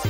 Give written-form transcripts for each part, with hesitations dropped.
Hey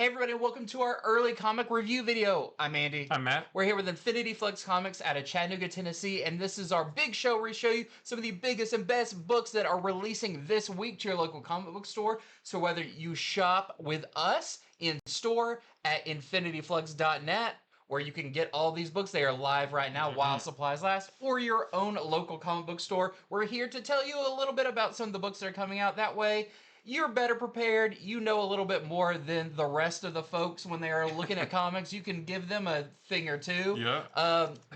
everybody, welcome to our early comic review video. I'm Andy. I'm Matt. We're here with Infinity Flux Comics out of Chattanooga, Tennessee, and this is our big show where we show you some of the biggest and best books that are releasing this week to your local comic book store. So whether you shop with us in store at infinityflux.net, where you can get all these books, they are live right now while supplies last, or your own local comic book store, we're here to tell you a little bit about some of the books that are coming out. That way, you're better prepared. You know a little bit more than the rest of the folks when they are looking at comics. You can give them a thing or two. Yeah.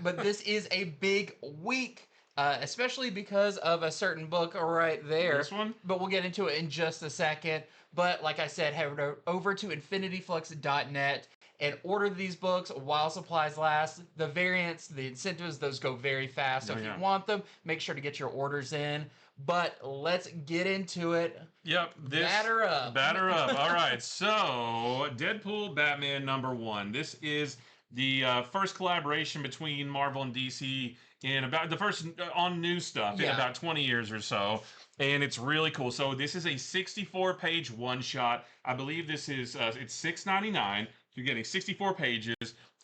But this is a big week, especially because of a certain book right there. This one? But we'll get into it in just a second. But like I said, head over to infinityflux.net and order these books while supplies last. The variants, the incentives, those go very fast. So if you want them, make sure to get your orders in. But let's get into it. Yep. Batter up. Batter up. All right. So, Deadpool Batman #1. This is the first collaboration between Marvel and DC in about the first on new stuff in about 20 years or so. And it's really cool. So this is a 64-page one-shot. I believe this is it's $6.99. You're getting 64 pages.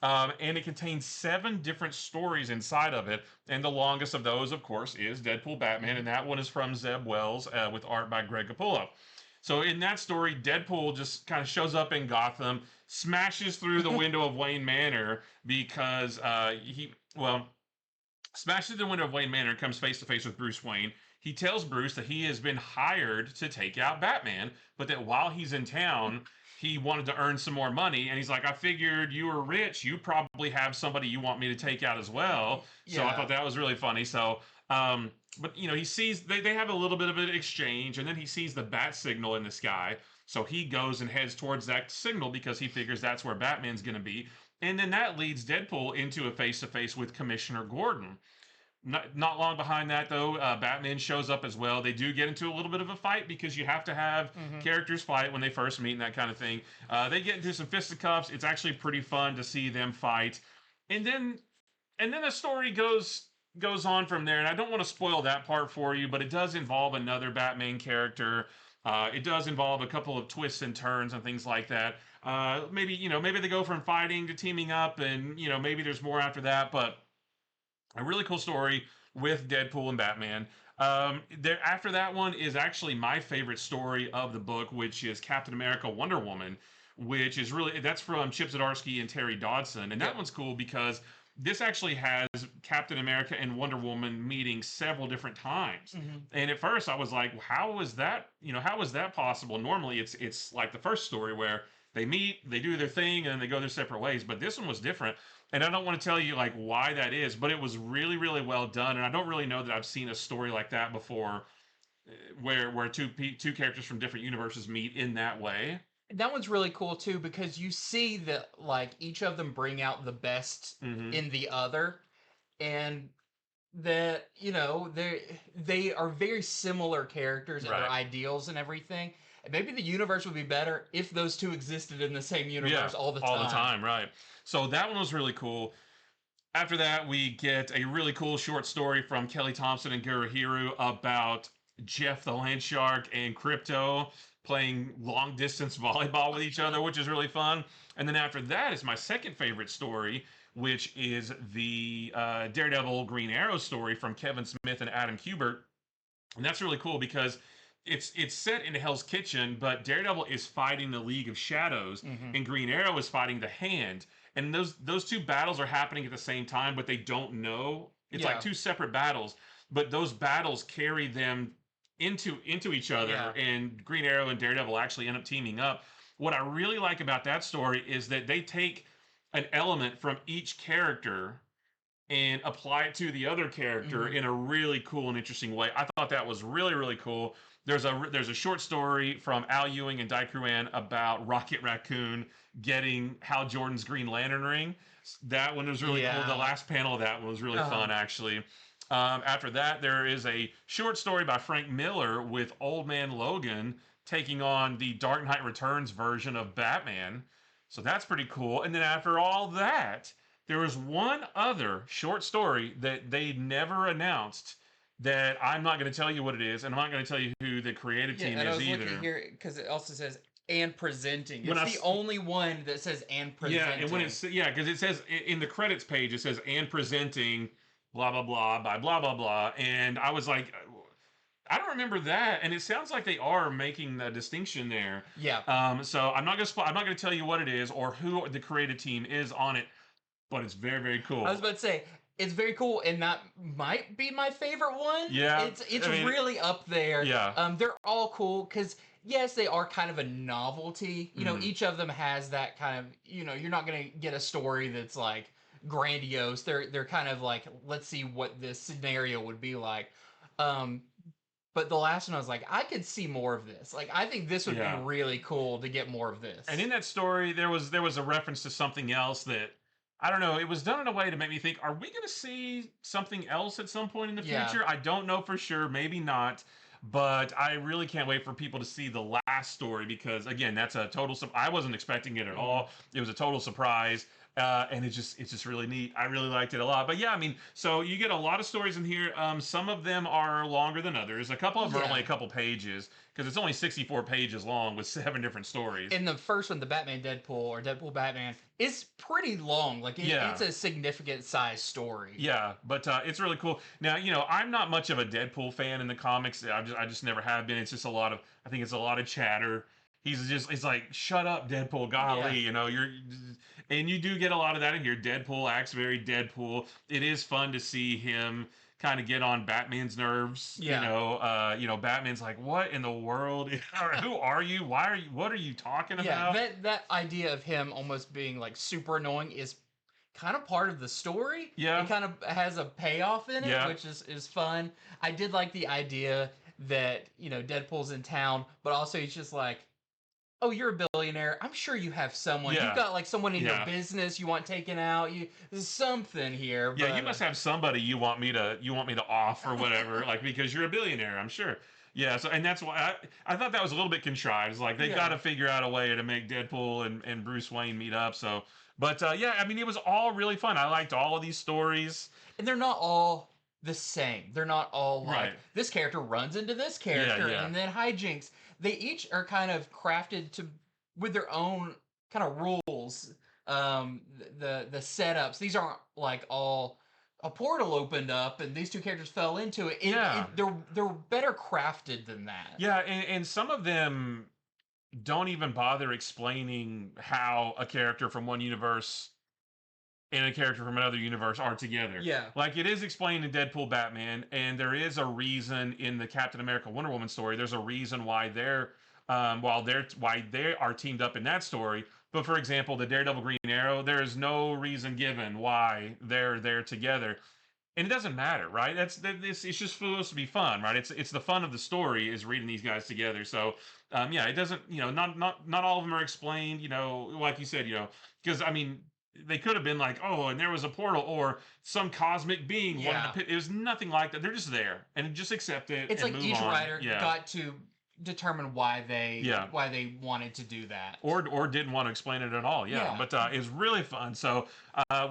And it contains 7 different stories inside of it. And the longest of those, of course, is Deadpool Batman. And that one is from Zeb Wells with art by Greg Capullo. So in that story, Deadpool just kind of shows up in Gotham, smashes through the window of Wayne Manor because smashes through the window of Wayne Manor and comes face to face with Bruce Wayne. He tells Bruce that he has been hired to take out Batman, but that while he's in town, he wanted to earn some more money, and he's like, I figured you were rich. You probably have somebody you want me to take out as well. So I thought that was really funny. So, but, you know, he sees, they have a little bit of an exchange, and then he sees the bat signal in the sky. So he goes and heads towards that signal because he figures that's where Batman's going to be. And then that leads Deadpool into a face-to-face with Commissioner Gordon. Not long behind that, though, Batman shows up as well. They do get into a little bit of a fight because you have to have characters fight when they first meet and that kind of thing. They get into some fisticuffs. It's actually pretty fun to see them fight. And then the story goes on from there. And I don't want to spoil that part for you, but it does involve another Batman character. It does involve a couple of twists and turns and things like that. Maybe they go from fighting to teaming up, and maybe there's more after that, but a really cool story with Deadpool and Batman. After that one is actually my favorite story of the book, which is Captain America Wonder Woman, which is that's from Chip Zdarsky and Terry Dodson. And that one's cool because this actually has Captain America and Wonder Woman meeting several different times. And at first I was like, how is that possible? Normally it's like the first story where they meet, they do their thing, and they go their separate ways. But this one was different. And I don't want to tell you like why that is, but it was really, really well done. And I don't really know that I've seen a story like that before, where two characters from different universes meet in that way. That one's really cool too because you see that like each of them bring out the best in the other, and that they are very similar characters and their ideals and everything. And maybe the universe would be better if those two existed in the same universe all the time. All the time, right. So that one was really cool. After that, we get a really cool short story from Kelly Thompson and Gurahiru about Jeff the Land Shark and Krypto playing long-distance volleyball with each other, which is really fun. And then after that is my second favorite story, which is the Daredevil Green Arrow story from Kevin Smith and Adam Kubert. And that's really cool because it's set in Hell's Kitchen, but Daredevil is fighting the League of Shadows, and Green Arrow is fighting the Hand. And those two battles are happening at the same time, but they don't know. It's like two separate battles, but those battles carry them into each other, and Green Arrow and Daredevil actually end up teaming up. What I really like about that story is that they take an element from each character and apply it to the other character in a really cool and interesting way. I thought that was really, really cool. There's a short story from Al Ewing and Dai Kruan about Rocket Raccoon getting Hal Jordan's Green Lantern ring. That one was really cool. The last panel of that one was really fun, actually. After that, there is a short story by Frank Miller with Old Man Logan taking on the Dark Knight Returns version of Batman. So that's pretty cool. And then after all that, There was one other short story that they never announced that I'm not going to tell you what it is, and I'm not going to tell you who the creative Yeah, team and I is was looking either. here because it also says and presenting. When It's I the only one that says and Yeah, presenting. and when it's because it says in the credits page, it says and presenting blah blah blah by blah blah blah, and I was like, I don't remember that, and it sounds like they are making the distinction there. Yeah. So I'm not gonna tell you what it is or who the creative team is on it, but it's very very I was cool. about to say it's very cool, and that might be my favorite one. Yeah, It's I mean, really up there. yeah. They're all cool because yes, they are kind of a novelty. You know, Mhm. each of them has that kind of, you know, you're not gonna get a story that's like grandiose. They're kind of like, let's see what this scenario would be like. Um, but the last one I was like, I could see more of this. Like, I think this would be Yeah. really cool to get more of this. And in that story, there was a reference to something else that I don't know. It was done in a way to make me think: Are we going to see something else at some point in the Yeah. future? I don't know for sure. Maybe not. But I really can't wait for people to see the last story because again, that's a total. I wasn't expecting it at all. It was a total surprise. And it's just really neat. I really liked it a lot. But yeah, I mean, so you get a lot of stories in here. Some of them are longer than others. A couple of them are Yeah. only a couple pages because it's only 64 pages long with 7 different stories. In the first one, the Batman Deadpool or Deadpool Batman is pretty long. Like Yeah. it's a significant size story. Yeah, but it's really cool. Now, I'm not much of a Deadpool fan in the comics. I just never have been. It's just a lot of I think it's a lot of chatter. It's like shut up, Deadpool. Golly, and you do get a lot of that in here. Deadpool acts very Deadpool. It is fun to see him kind of get on Batman's nerves. Yeah. Batman's like, what in the world? Who are you? Why are you? What are you talking Yeah, about? that idea of him almost being like super annoying is kind of part of the story. Yeah. It kind of has a payoff in it, Yeah. which is fun. I did like the idea that, you know, Deadpool's in town, but also he's just like, oh, you're a billionaire. I'm sure you have someone. Yeah. You've got like someone in your Yeah. business you want taken out. There's something here. Yeah, but, you must have somebody you want me to off or whatever, like because you're a billionaire, I'm sure. Yeah, so and that's why I thought that was a little bit contrived. It's like they've Yeah. got to figure out a way to make Deadpool and Bruce Wayne meet up. So, but yeah, I mean, it was all really fun. I liked all of these stories. And they're not all the same. They're not all like Right. this character runs into this character yeah. and then hijinks. They each are kind of crafted to with their own kind of rules. The setups. These aren't like all a portal opened up and these two characters fell into it. Yeah. They're better crafted than that. Yeah, and some of them don't even bother explaining how a character from one universe and a character from another universe are together. Yeah. Like it is explained in Deadpool Batman, and there is a reason in the Captain America Wonder Woman story. There's a reason why why they are teamed up in that story. But for example, the Daredevil Green Arrow, there is no reason given why they're there together. And it doesn't matter, right? It's just supposed to be fun, right? It's the fun of the story is reading these guys together. So yeah, it doesn't, not all of them are explained, like you said, because I mean, they could have been like, oh, and there was a portal or some cosmic being wanted Yeah. to pit. It was nothing like that. They're just there and just accept it. It's and like move each on. writer Yeah. got to determine why they wanted to do that. Or didn't want to explain it at all. Yeah. But it's really fun. So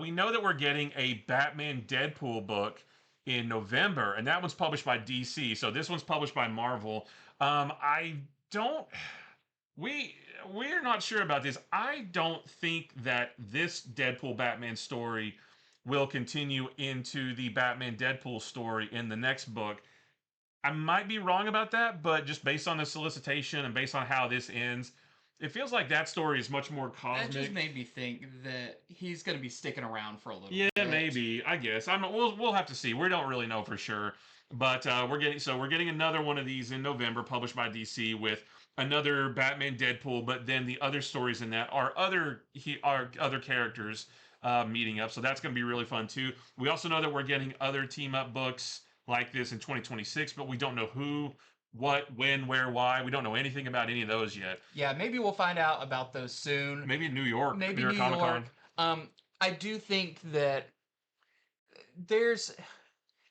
we know that we're getting a Batman Deadpool book in November, and that one's published by DC. So this one's published by Marvel. I don't. We're not sure about this. I don't think that this Deadpool Batman story will continue into the Batman Deadpool story in the next book. I might be wrong about that, but just based on the solicitation and based on how this ends, it feels like that story is much more cosmic. That just made me think that he's going to be sticking around for a little Yeah, bit. maybe. I guess. We'll have to see. We don't really know for sure. But we're getting another one of these in November, published by DC, with another Batman Deadpool. But then the other stories in that are other characters meeting up. So that's going to be really fun too. We also know that we're getting other team up books like this in 2026, but we don't know who, what, when, where, why. We don't know anything about any of those yet. Yeah, maybe we'll find out about those soon. Maybe in New York. Maybe New York Comic-Con. I do think that there's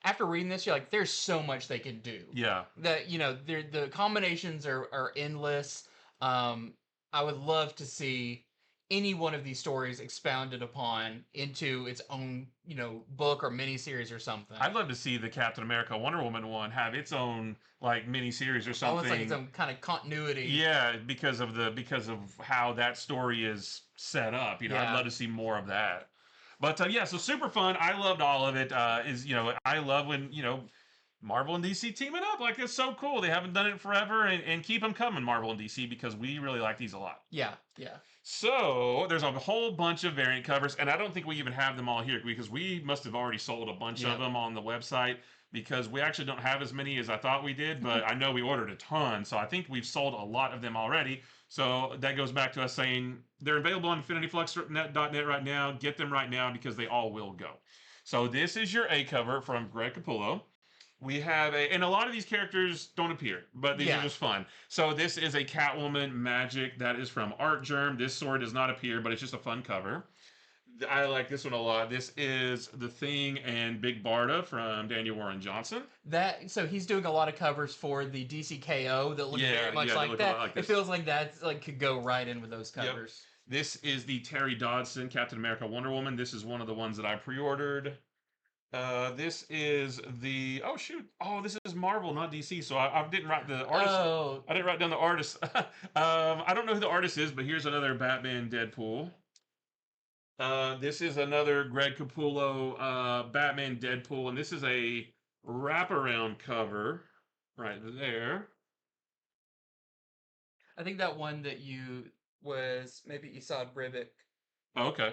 after reading this, you're like, there's so much they can do. Yeah. That the combinations are endless. I would love to see any one of these stories expounded upon into its own, book or miniseries or something. I'd love to see the Captain America Wonder Woman one have its own like mini series or Almost like its something. own kind of continuity. Yeah, because of how that story is set up. I'd Yeah. love to see more of that. But yeah, so super fun. I loved all of it. I love when Marvel and DC teaming up. Like it's so cool. They haven't done it forever, and keep them coming, Marvel and DC, because we really like these a lot. Yeah. So there's a whole bunch of variant covers, and I don't think we even have them all here because we must have already sold a bunch of them on the website because we actually don't have as many as I thought we did, but I know we ordered a ton, so I think we've sold a lot of them already. So that goes back to us saying they're available on infinityflux.net right now. Get them right now because they all will go. So this is your A cover from Greg Capullo. We have and a lot of these characters don't appear, but these are just fun. So this is a Catwoman Magic that is from Art Germ. This sword does not appear, but it's just a fun cover. I like this one a lot. This is The Thing and Big Barda from Daniel Warren Johnson. So he's doing a lot of covers for the DCKO that look very much like that. It feels like that could go right in with those covers. Yep. This is the Terry Dodson Captain America Wonder Woman. This is one of the ones that I pre-ordered. This is the this is Marvel, not DC. So I didn't write the artist. Oh. I didn't write down the artist. I don't know who the artist is, but here's another Batman Deadpool. This is another Greg Capullo Batman Deadpool, and this is a wraparound cover right there. I think that one that you was maybe Esad Ribic. Okay.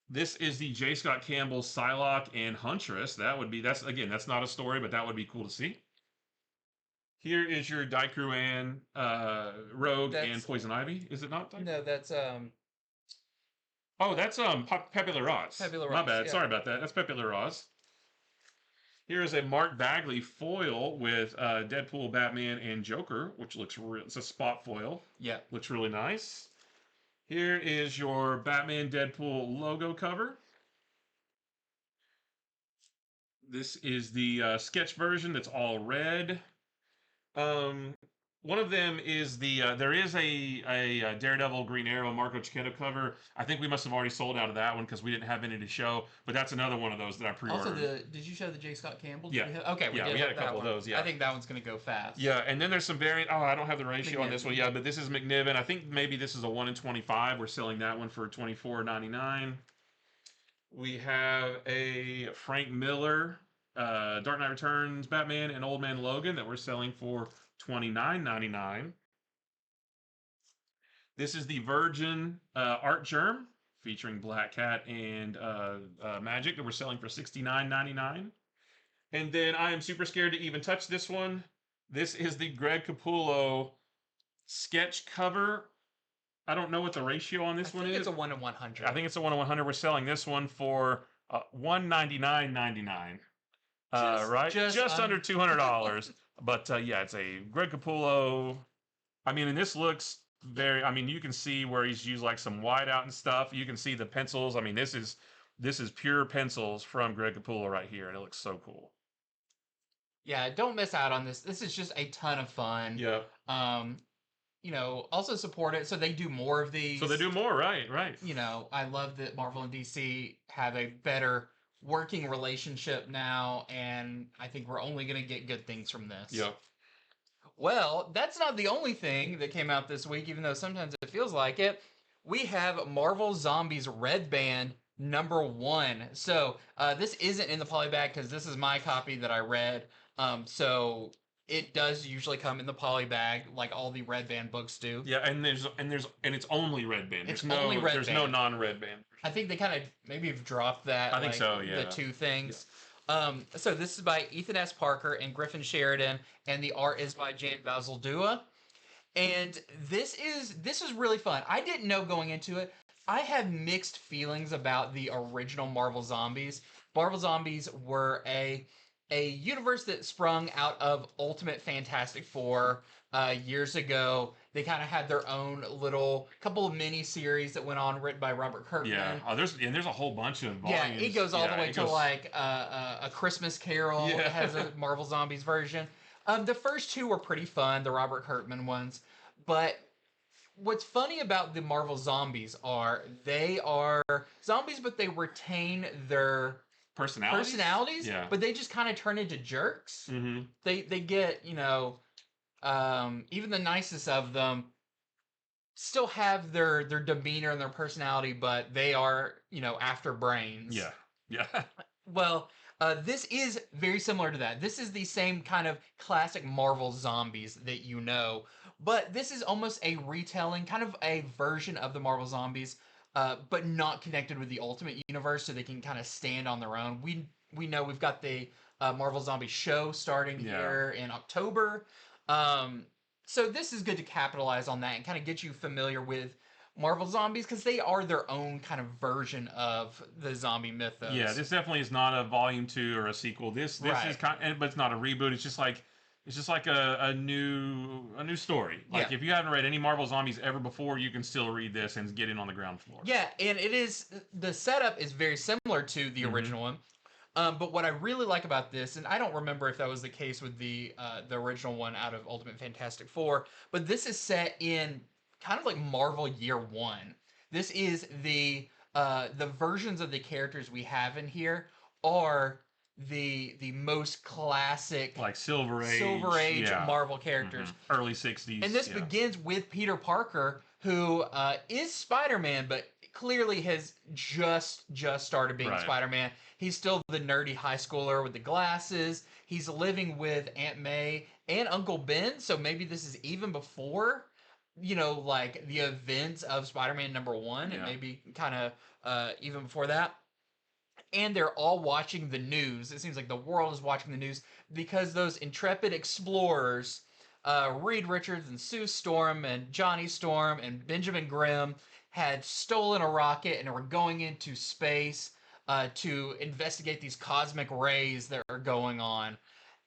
This is the J. Scott Campbell Psylocke and Huntress. That's not a story, but that would be cool to see. Here is your Daikruan Rogue and Poison Ivy. Is it not? No, that's Oh, that's Pepe Larraz. My bad. Yeah. Sorry about that. That's Pepe Larraz. Here is a Mark Bagley foil with Deadpool, Batman, and Joker, which looks real. It's a spot foil. Yeah. Looks really nice. Here is your Batman Deadpool logo cover. This is the sketch version that's all red. One of them is there is a Daredevil Green Arrow Marco Cicchetto cover. I think we must have already sold out of that one because we didn't have any to show. But that's another one of those that I pre-ordered. Also, did you show the J. Scott Campbell? Yeah. We had a couple of those. Yeah. I think that one's going to go fast. Yeah, and then there's some variant. Oh, I don't have the ratio on this one. Yeah, but this is McNiven. I think maybe this is a 1 in 25. We're selling that one for $24.99. We have a Frank Miller Dark Knight Returns Batman and Old Man Logan that we're selling for $29.99. This is the Virgin Art Germ featuring Black Cat and Magic that we're selling for $69.99. And then I am super scared to even touch this one. This is the Greg Capullo sketch cover. I don't know what the ratio on this one is. It's a 1 in 100. I think it's a 1 in 100. We're selling this one for $199.99. Right? Just under $200. But yeah, it's a Greg Capullo. I mean, and this looks very. I mean, you can see where he's used like some whiteout and stuff. You can see the pencils. I mean, this is pure pencils from Greg Capullo right here, and it looks so cool. Yeah, don't miss out on this. This is just a ton of fun. Yeah. Also support it so they do more of these. So they do more, right? I love that Marvel and DC have a better working relationship now, and I think we're only going to get good things from this. Yeah. Well, that's not the only thing that came out this week, even though sometimes it feels like it. We have Marvel Zombies Red Band #1. So this isn't in the polybag because this is my copy that I read. So it does usually come in the poly bag, like all the Red Band books do. Yeah, and it's only Red Band. There's no non-Red Band. I think they kind of maybe have dropped that. I think so. Yeah. The two things. Yeah. So this is by Ethan S. Parker and Griffin Sheridan, and the art is by Jan Bazaldua. And this is really fun. I didn't know going into it. I had mixed feelings about the original Marvel Zombies. Marvel Zombies were a universe that sprung out of Ultimate Fantastic Four years ago. They kind of had their own little couple of mini series that went on, written by Robert Kirkman. Yeah, there's a whole bunch of volumes. Yeah, it goes all the way to like a Christmas Carol. Yeah. It has a Marvel Zombies version. The first two were pretty fun, the Robert Kirkman ones, but what's funny about the Marvel zombies are they are zombies, but they retain their personalities, Yeah. but they just kind of turn into jerks. Mm-hmm. They get, even the nicest of them still have their demeanor and their personality, but they are, after brains. Yeah. Yeah. Well, this is very similar to that. This is the same kind of classic Marvel zombies that you know, but this is almost a retelling, kind of a version of the Marvel zombies, but not connected with the Ultimate Universe, so they can kind of stand on their own. We know we've got the Marvel Zombie show starting here in October, so this is good to capitalize on that and kind of get you familiar with Marvel zombies because they are their own kind of version of the zombie mythos. Yeah, this definitely is not a volume 2 or a sequel. This is but it's not a reboot. It's just like a new story. Like if you haven't read any Marvel zombies ever before, you can still read this and get in on the ground floor. Yeah, and the setup is very similar to the original one. But what I really like about this, and I don't remember if that was the case with the original one out of Ultimate Fantastic Four, but this is set in kind of like Marvel Year One. This is the versions of the characters we have in here are the most classic like Silver Age Marvel characters, early 60s, and this begins with Peter Parker, who is Spider-Man, but clearly has just started being Spider-Man. He's still the nerdy high schooler with the glasses. He's living with Aunt May and Uncle Ben, so maybe this is even before, like the events of Spider-Man #1, and maybe kind of even before that. And they're all watching the news. It seems like the world is watching the news because those intrepid explorers, Reed Richards and Sue Storm and Johnny Storm and Benjamin Grimm, had stolen a rocket and were going into space to investigate these cosmic rays that are going on.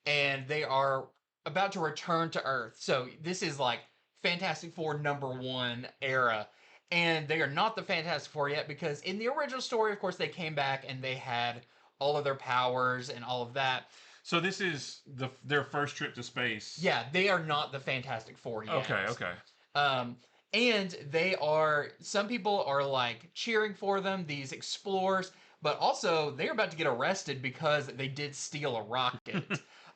And they are about to return to Earth. So this is like Fantastic Four #1 era. And they are not the Fantastic Four yet because in the original story, of course, they came back and they had all of their powers and all of that. So this is their first trip to space. Yeah, they are not the Fantastic Four yet. Okay. And they are, some people are like cheering for them, these explorers, but also they're about to get arrested because they did steal a rocket.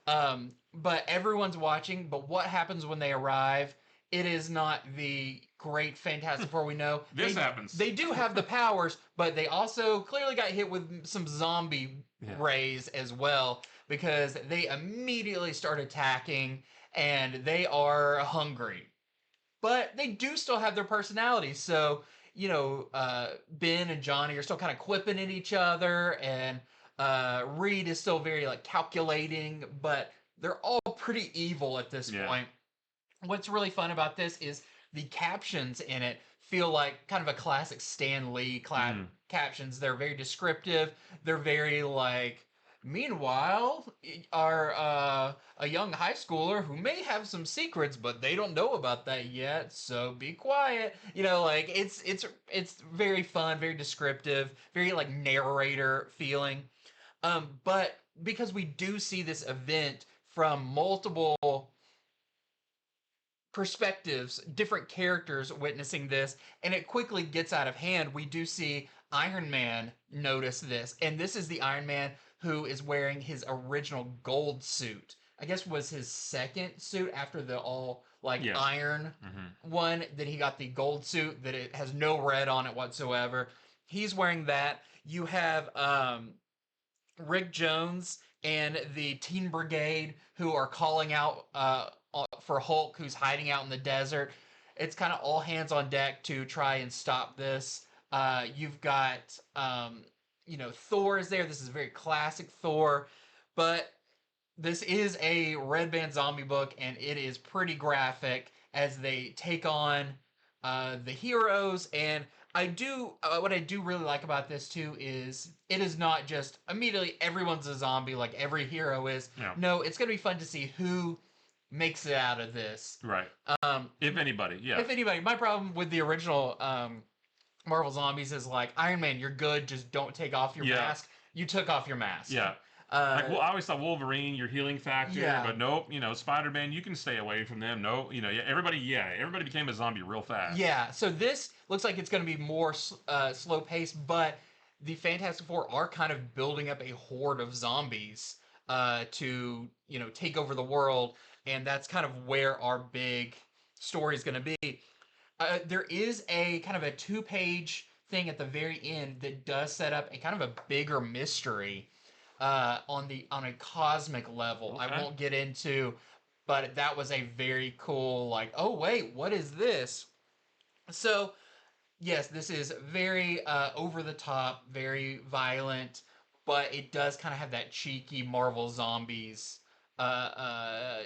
But everyone's watching, but what happens when they arrive? It is not the great Fantastic Four we know. This happens. They do have the powers, but they also clearly got hit with some zombie rays as well because they immediately start attacking and they are hungry. But they do still have their personalities. So, Ben and Johnny are still kind of quipping at each other, and Reed is still very like calculating, but they're all pretty evil at this point. What's really fun about this is the captions in it feel like kind of a classic Stan Lee captions. They're very descriptive. They're very like, meanwhile, our a young high schooler who may have some secrets, but they don't know about that yet, so be quiet. Like it's very fun, very descriptive, very like narrator feeling. But because we do see this event from multiple perspectives, different characters witnessing this, and it quickly gets out of hand. We do see Iron Man notice this, and this is the Iron Man who is wearing his original gold suit. I guess was his second suit after the all iron one. Then he got the gold suit that it has no red on it whatsoever. He's wearing that. You have Rick Jones and the Teen Brigade who are calling out for Hulk, who's hiding out in the desert. It's kind of all hands on deck to try and stop this. You've got, Thor is there. This is a very classic Thor, but this is a Red Band zombie book, and it is pretty graphic as they take on the heroes. And what I do really like about this too is it is not just immediately everyone's a zombie like every hero is. No, it's going to be fun to see who makes it out of this. Right. If anybody, If anybody. My problem with the original Marvel Zombies is like, Iron Man, you're good, just don't take off your mask. You took off your mask. Yeah. Like, well, I always thought Wolverine, your healing factor, Yeah. but nope. Spider-Man, you can stay away from them. No, everybody became a zombie real fast. Yeah, so this looks like it's going to be more slow paced, but the Fantastic Four are kind of building up a horde of zombies to take over the world, and that's kind of where our big story is going to be. There is a kind of a 2-page thing at the very end that does set up a kind of a bigger mystery on a cosmic level. I Okay. won't get into, but that was a very cool like, oh wait, what is this? So, yes, this is very over the top, very violent, but it does kind of have that cheeky Marvel Zombies, nod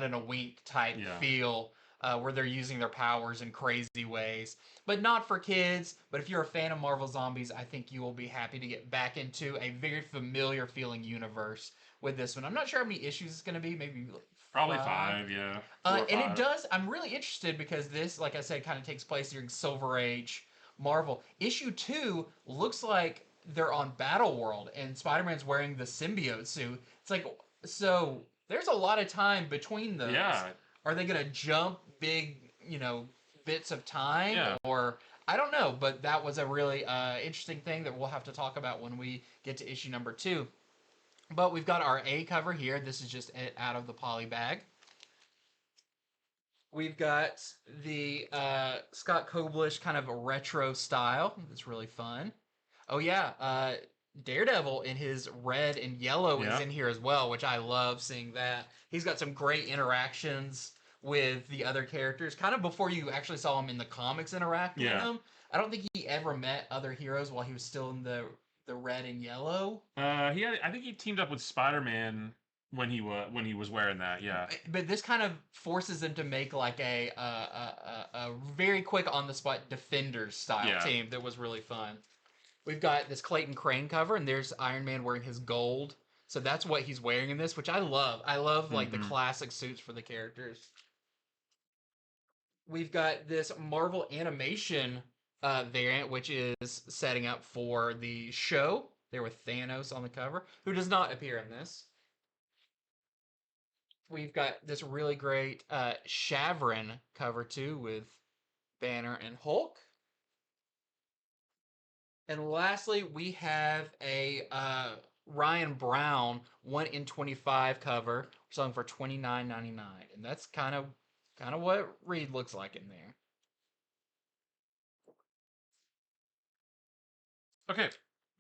and a wink type Yeah. feel, where they're using their powers in crazy ways. But not for kids. But if you're a fan of Marvel Zombies, I think you will be happy to get back into a very familiar feeling universe with this one. I'm not sure how many issues it's going to be, maybe like Probably 5, yeah. 4 or 5. And it does. I'm really interested because this, like I said, kind of takes place during Silver Age Marvel. Issue 2 looks like they're on Battle World and Spider-Man's wearing the symbiote suit. It's like, so there's a lot of time between those. Yeah. Are they going to jump big, bits of time? Yeah. Or I don't know, but that was a really interesting thing that we'll have to talk about when we get to issue number 2. But we've got our A cover here. This is just it out of the poly bag. We've got the Scott Koblish kind of a retro style. It's really fun. Oh yeah, Daredevil in his red and yellow is in here as well, which I love seeing that. He's got some great interactions with the other characters, kind of before you actually saw him in the comics interact with them. I don't think he ever met other heroes while he was still in the red and yellow. I think he teamed up with Spider-Man when he was wearing that. Yeah. But this kind of forces them to make like a very quick on the spot Defenders style team that was really fun. We've got this Clayton Crane cover, and there's Iron Man wearing his gold. So that's what he's wearing in this, which I love. I love like the classic suits for the characters. We've got this Marvel Animation variant, which is setting up for the show. There with Thanos on the cover, who does not appear in this. We've got this really great Shavrin cover too with Banner and Hulk. And lastly, we have a Ryan Brown 1 in 25 cover selling for $29.99, and that's kind of what Reed looks like in there. Okay,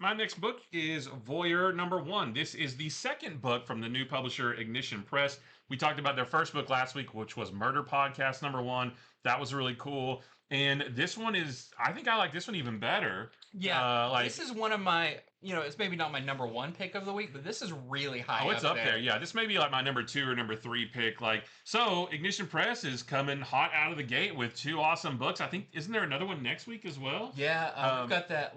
my next book is Voyeur #1. This is the second book from the new publisher Ignition Press. We talked about their first book last week, which was Murder Podcast #1. That was really cool. And this one is, I think I like this one even better. Yeah, this is one of my, it's maybe not my #1 pick of the week, but this is really high. Oh, it's up there. Yeah, this may be like my #2 or #3 pick. So Ignition Press is coming hot out of the gate with 2 awesome books. I think, isn't there another one next week as well? Yeah, we've got that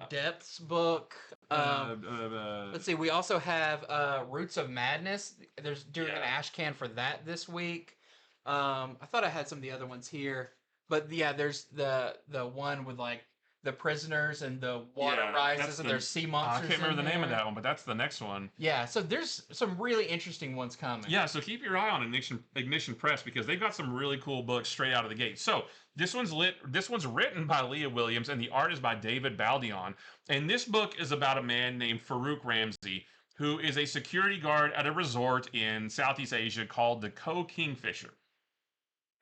Depths book. Let's see. We also have Roots of Madness. There's doing an ash can for that this week. I thought I had some of the other ones here, but yeah, there's the one with the prisoners and the water rises and there's sea monsters. I can't remember the name of that one, but that's the next one. Yeah, so there's some really interesting ones coming. Yeah, so keep your eye on Ignition Press because they've got some really cool books straight out of the gate. So this one's written by Leah Williams and the art is by David Baldion. And this book is about a man named Farouk Ramsey, who is a security guard at a resort in Southeast Asia called the Kingfisher.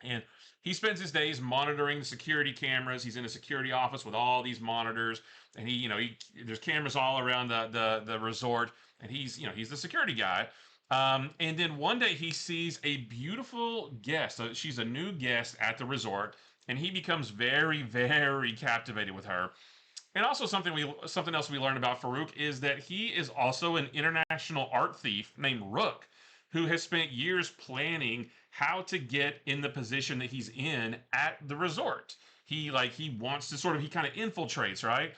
And he spends his days monitoring the security cameras. He's in a security office with all these monitors, and there's cameras all around the resort, and he's the security guy. And then one day he sees a beautiful guest. So she's a new guest at the resort, and he becomes very, very captivated with her. And also something else we learned about Farouk is that he is also an international art thief named Rook, who has spent years planning how to get in the position that he's in at the resort. He wants to he kind of infiltrates, right?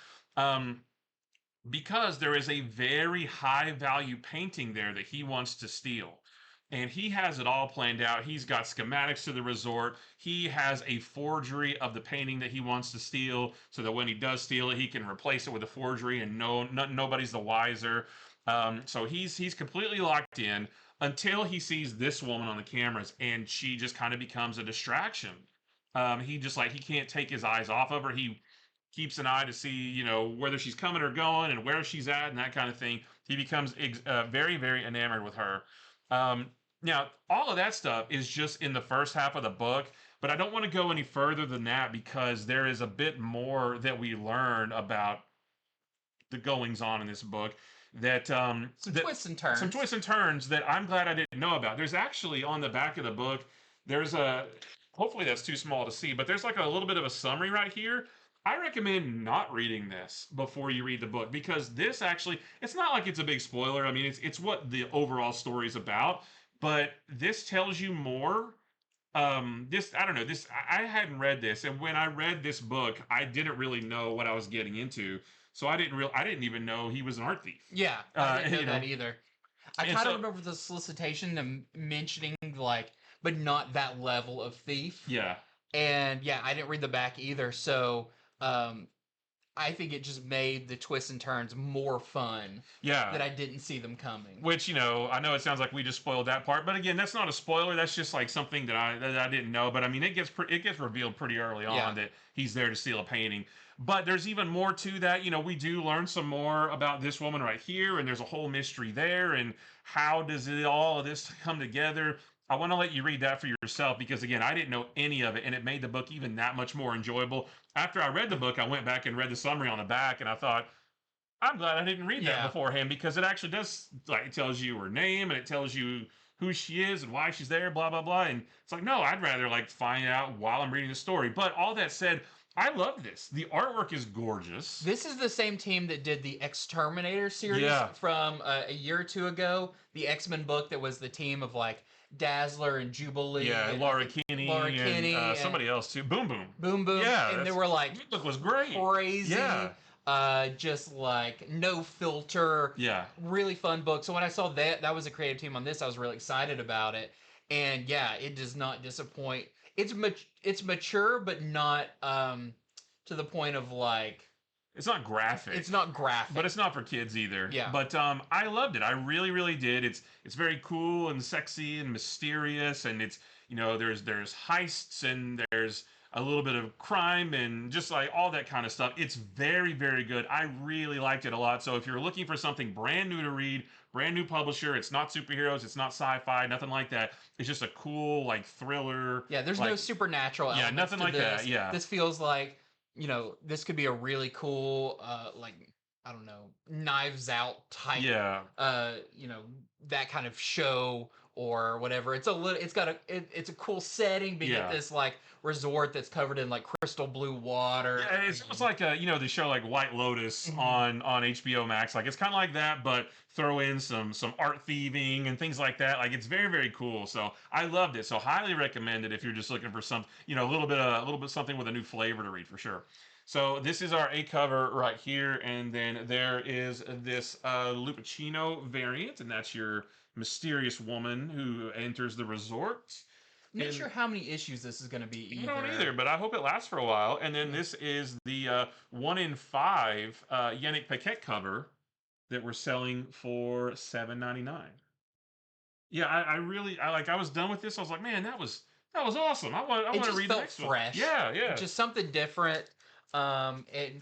Because there is a very high value painting there that he wants to steal. and he has it all planned out. He's got schematics to the resort. He has a forgery of the painting that he wants to steal, so that when he does steal it, he can replace it with a forgery, and nobody's the wiser. So he's completely locked in until he sees this woman on the cameras, and she just kind of becomes a distraction. He just like he can't take his eyes off of her. He keeps an eye to see, whether she's coming or going and where she's at and that kind of thing. He becomes very, very enamored with her. Now, all of that stuff is just in the first half of the book, but I don't want to go any further than that because there is a bit more that we learn about the goings on in this book that twists and turns. Some twists and turns that I'm glad I didn't know about. There's actually on the back of the book, there's a hopefully that's too small to see, but there's like a little bit of a summary right here. I recommend not reading this before you read the book because this actually, it's not like it's a big spoiler. I mean, it's what the overall story is about, but this tells you more. I don't know, I hadn't read this, and when I read this book, I didn't really know what I was getting into. So I didn't even know he was an art thief. Yeah, I didn't know that either. I kind of remember the solicitation and mentioning like, but not that level of thief. Yeah. And yeah, I didn't read the back either. So I think it just made the twists and turns more fun. Yeah. That I didn't see them coming. Which, I know it sounds like we just spoiled that part, but again, that's not a spoiler. That's just like something that I didn't know. But I mean, it gets revealed pretty early on that he's there to steal a painting. But there's even more to that. We do learn some more about this woman right here, and there's a whole mystery there. And how does all of this come together? I want to let you read that for yourself because, again, I didn't know any of it, and it made the book even that much more enjoyable. After I read the book, I went back and read the summary on the back, and I thought, I'm glad I didn't read that beforehand because it actually does, like, it tells you her name, and it tells you who she is and why she's there, blah, blah, blah. And it's like, no, I'd rather, like, find out while I'm reading the story. But all that said, I love this. The artwork is gorgeous. This is the same team that did the Exterminator series from a year or two ago. The X-Men book that was the team of, like, Dazzler and Jubilee. Yeah, and Laura Kinney and somebody else too. Boom Boom. Boom Boom. Yeah, and they were like, the book was great. Crazy. Yeah. Just like no filter. Yeah. Really fun book. So when I saw that was a creative team on this, I was really excited about it. And yeah, it does not disappoint. It's mature, but not to the point of like. It's not graphic. It's not graphic. But it's not for kids either. Yeah. But I loved it. I really, really did. It's very cool and sexy and mysterious, and it's there's heists and there's a little bit of crime and just like all that kind of stuff. It's very, very good. I really liked it a lot. So if you're looking for something brand new to read, brand new publisher, it's not superheroes, it's not sci-fi, nothing like that. It's just a cool like thriller. Yeah, there's no supernatural elements. Yeah, nothing like that. Yeah. This feels like this could be a really cool, like, I don't know, Knives Out type, that kind of show or whatever. It's a cool setting, but yet this like resort that's covered in like crystal blue water. Yeah, it's almost like the show like White Lotus on HBO Max. Like it's kind of like that, but throw in some art thieving and things like that. Like it's very, very cool. So I loved it. So highly recommend it if you're just looking for some, a little bit something with a new flavor to read for sure. So this is our A cover right here, and then there is this Lupacino variant, and that's your mysterious woman who enters the resort. Not sure how many issues this is going to be either. I don't either, but I hope it lasts for a while. And then this is the 1 in 5 Yannick Paquette cover that we're selling for $7.99. Yeah, I was done with this. I was like, man, that was awesome. I want to read the next one. Fresh. Yeah. Just something different. And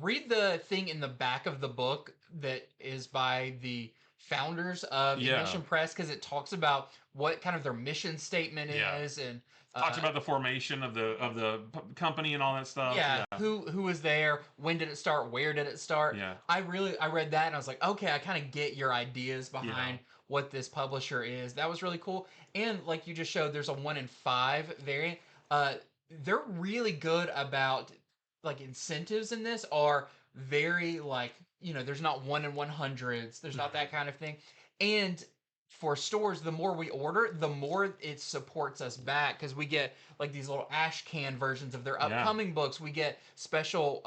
read the thing in the back of the book that is by the founders of Ignition Press, because it talks about what kind of their mission statement is, and talks about the formation of the company and all that stuff. Who was there, when did it start, where did it start. I read that and I was like, okay, I kind of get your ideas behind what this publisher is. That was really cool. And like you just showed, there's a 1 in 5 variant. They're really good about, like, incentives in this are very, like, there's not 1 in 100s. There's not that kind of thing. And for stores, the more we order, the more it supports us back, because we get, like, these little ash can versions of their upcoming books. We get special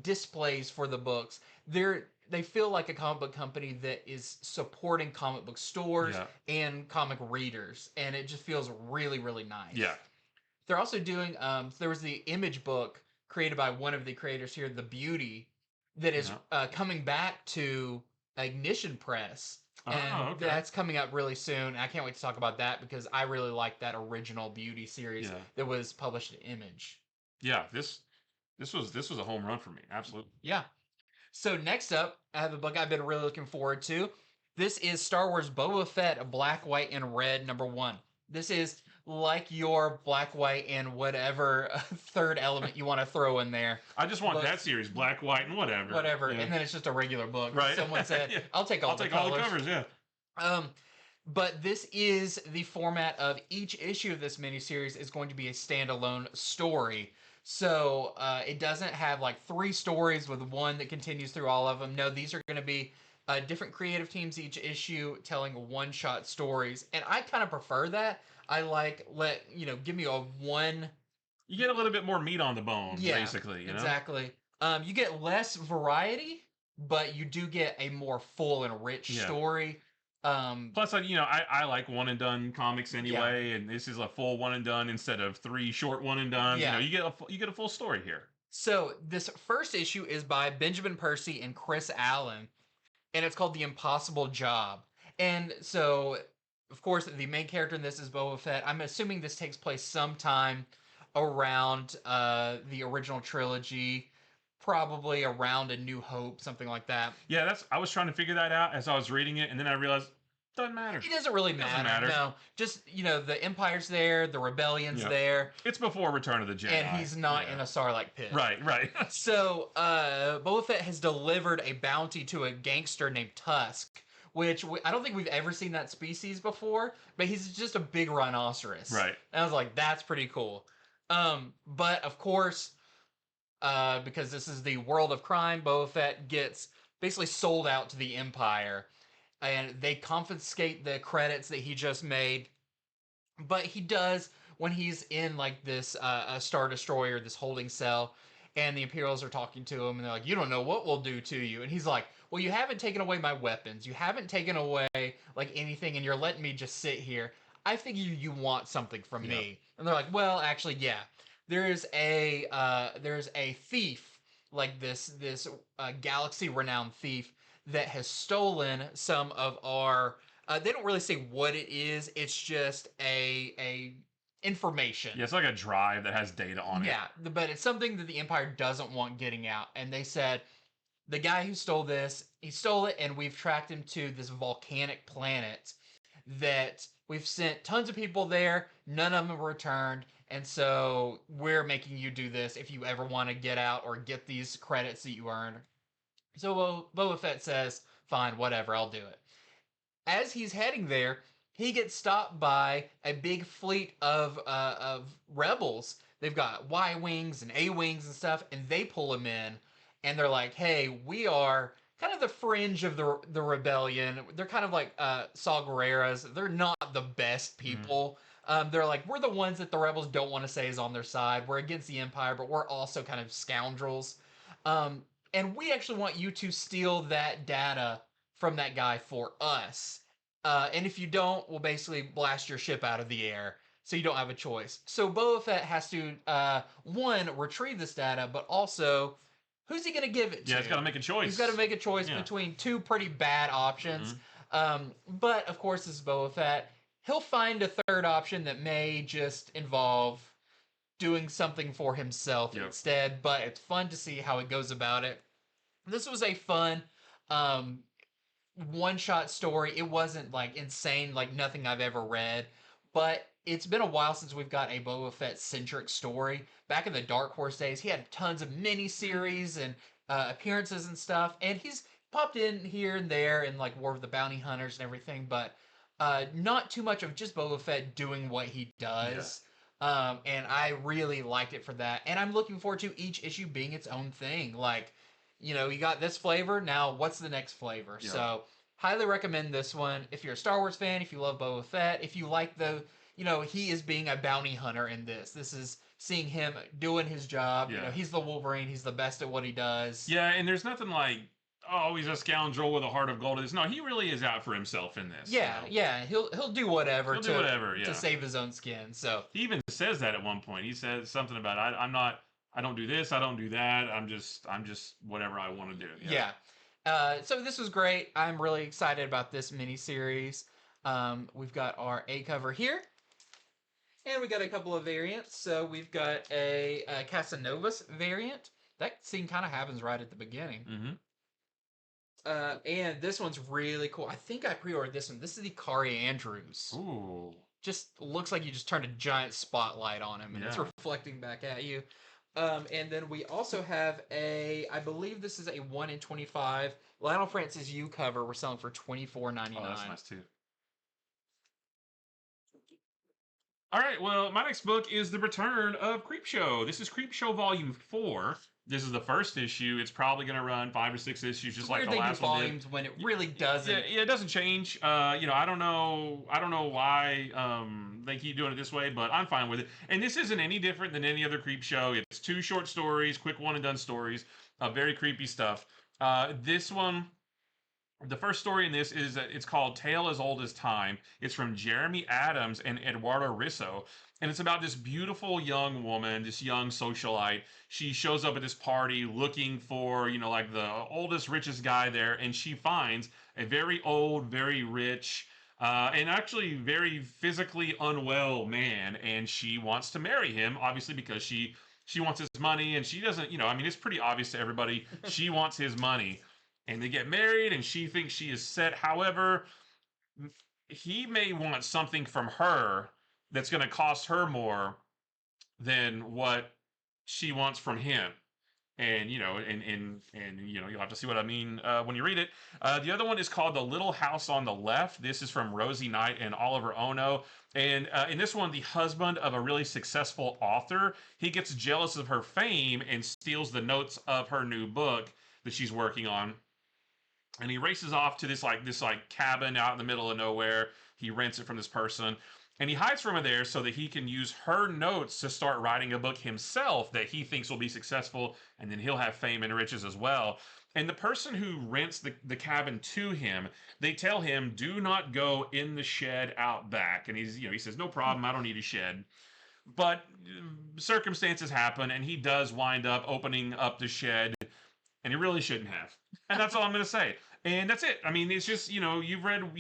displays for the books. they feel like a comic book company that is supporting comic book stores Yeah. and comic readers, and it just feels really, really nice. Yeah. They're also doing there was the image book created by one of the creators here, The Beauty, that is coming back to Ignition Press. And Oh, okay. that's coming up really soon. I can't wait to talk about that because I really like that original Beauty series that was published in Image. Yeah, this was a home run for me. Absolutely. Yeah. So next up, I have a book I've been really looking forward to. This is Star Wars Boba Fett, Black, White, and Red, #1. This is like your Black, White, and whatever third element you want to throw in there. I just want that series, Black, White, and whatever. Whatever, and then it's just a regular book. Right. Someone said, "I'll take all the all the covers." Yeah. But this is the format of each issue of this miniseries is going to be a standalone story. So it doesn't have like 3 stories with one that continues through all of them. No, these are going to be different creative teams each issue telling one-shot stories, and I kind of prefer that. I like give me a one. You get a little bit more meat on the bone, basically. You know? Exactly. You get less variety, but you do get a more full and rich story. Plus, I like one and done comics anyway, and this is a full one and done instead of 3 short one and done. Yeah. You get a full story here. So this first issue is by Benjamin Percy and Chris Allen, and it's called The Impossible Job. And so, of course, the main character in this is Boba Fett. I'm assuming this takes place sometime around the original trilogy, probably around A New Hope, something like that. Yeah, I was trying to figure that out as I was reading it, and then I realized doesn't matter. It doesn't really matter. No, just the Empire's there, the Rebellion's there. It's before Return of the Jedi, and he's not in a Sarlacc pit. Right. So Boba Fett has delivered a bounty to a gangster named Tusk, which I don't think we've ever seen that species before, but he's just a big rhinoceros. Right. And I was like, that's pretty cool. But of course, because this is the world of crime, Boba Fett gets basically sold out to the Empire, and they confiscate the credits that he just made. But he does when he's in like this a Star Destroyer, this holding cell, and the Imperials are talking to him, and they're like, "You don't know what we'll do to you." And he's like, "Well, you haven't taken away my weapons. You haven't taken away like anything, and you're letting me just sit here. I figure you want something from me." And they're like, "Well, actually, yeah. There's a thief, like this galaxy renowned thief that has stolen some of our they don't really say what it is. It's just a information. Yeah, it's like a drive that has data on it. Yeah, but it's something that the Empire doesn't want getting out. And they said, the guy who stole this, he stole it, and we've tracked him to this volcanic planet that we've sent tons of people there. None of them have returned. And so we're making you do this if you ever want to get out or get these credits that you earned. So Boba Fett says, fine, whatever, I'll do it. As he's heading there, he gets stopped by a big fleet of rebels. They've got Y-Wings and A-Wings and stuff, and they pull him in. And they're like, hey, we are kind of the fringe of the rebellion. They're kind of like Saw Gerrera's. They're not the best people. They're like, we're the ones that the rebels don't want to say is on their side. We're against the Empire, but we're also kind of scoundrels. And we actually want you to steal that data from that guy for us. And if you don't, we'll basically blast your ship out of the air. So you don't have a choice. So Boba Fett has to, one, retrieve this data, but also, who's he going to give it to? Yeah, he's got to make a choice. He's got to make a choice between 2 pretty bad options. But, of course, this is Boba Fett. He'll find a third option that may just involve doing something for himself instead. But it's fun to see how he goes about it. This was a fun one-shot story. It wasn't like insane, like nothing I've ever read, but it's been a while since we've got a Boba Fett-centric story. Back in the Dark Horse days, he had tons of mini-series and appearances and stuff, and he's popped in here and there in like War of the Bounty Hunters and everything, but not too much of just Boba Fett doing what he does. And I really liked it for that, and I'm looking forward to each issue being its own thing. Like, you got this flavor, now what's the next flavor? So, highly recommend this one. If you're a Star Wars fan, if you love Boba Fett, if you like he is being a bounty hunter in this. This is seeing him doing his job. He's the Wolverine. He's the best at what he does. Yeah, and there's nothing like oh, he's a scoundrel with a heart of gold. No, he really is out for himself in this. Yeah, yeah, he'll do whatever He'll do whatever, to yeah. save his own skin. So He even says that at one point. He says something about I'm not. I don't do this. I don't do that. I'm just whatever I want to do. yeah. So this was great. I'm really excited about this miniseries. We've got our A cover here. And we got a couple of variants. So we've got a Casanovas variant. That scene kind of happens right at the beginning. And this one's really cool. I think I pre-ordered this one. This is the Kari Andrews. Ooh. Just looks like you just turned a giant spotlight on him and it's reflecting back at you. And then we also have I believe this is a 1 in 25 Lionel Francis U cover. We're selling for $24.99. Oh, that's nice too. All right, well, my next book is The Return of Creepshow. This is Creepshow Volume 4. This is the first issue. It's probably going to run 5 or 6 issues, just like the last one did. Volumes when it really doesn't. Yeah, it doesn't change. I don't know why they keep doing it this way, but I'm fine with it. And this isn't any different than any other Creepshow. It's 2 short stories, quick one and done stories, very creepy stuff. This one. The first story in this is it's called Tale as Old as Time. It's from Jeremy Adams and Eduardo Risso. And it's about this beautiful young woman, this young socialite. She shows up at this party looking for, like the oldest, richest guy there. And she finds a very old, very rich, and actually very physically unwell man. And she wants to marry him, obviously, because she wants his money. And she doesn't, it's pretty obvious to everybody. She wants his money. And they get married, and she thinks she is set. However, he may want something from her that's going to cost her more than what she wants from him. And you'll have to see what I mean when you read it. The other one is called The Little House on the Left. This is from Rosie Knight and Oliver Ono. And in this one, the husband of a really successful author, he gets jealous of her fame and steals the notes of her new book that she's working on. And he races off to this cabin out in the middle of nowhere. He rents it from this person. And he hides from her there so that he can use her notes to start writing a book himself that he thinks will be successful. And then he'll have fame and riches as well. And the person who rents the cabin to him, they tell him, do not go in the shed out back. And he says, no problem, I don't need a shed. But circumstances happen, and he does wind up opening up the shed. And he really shouldn't have. And that's all I'm going to say. And that's it. I mean, it's just, you've read one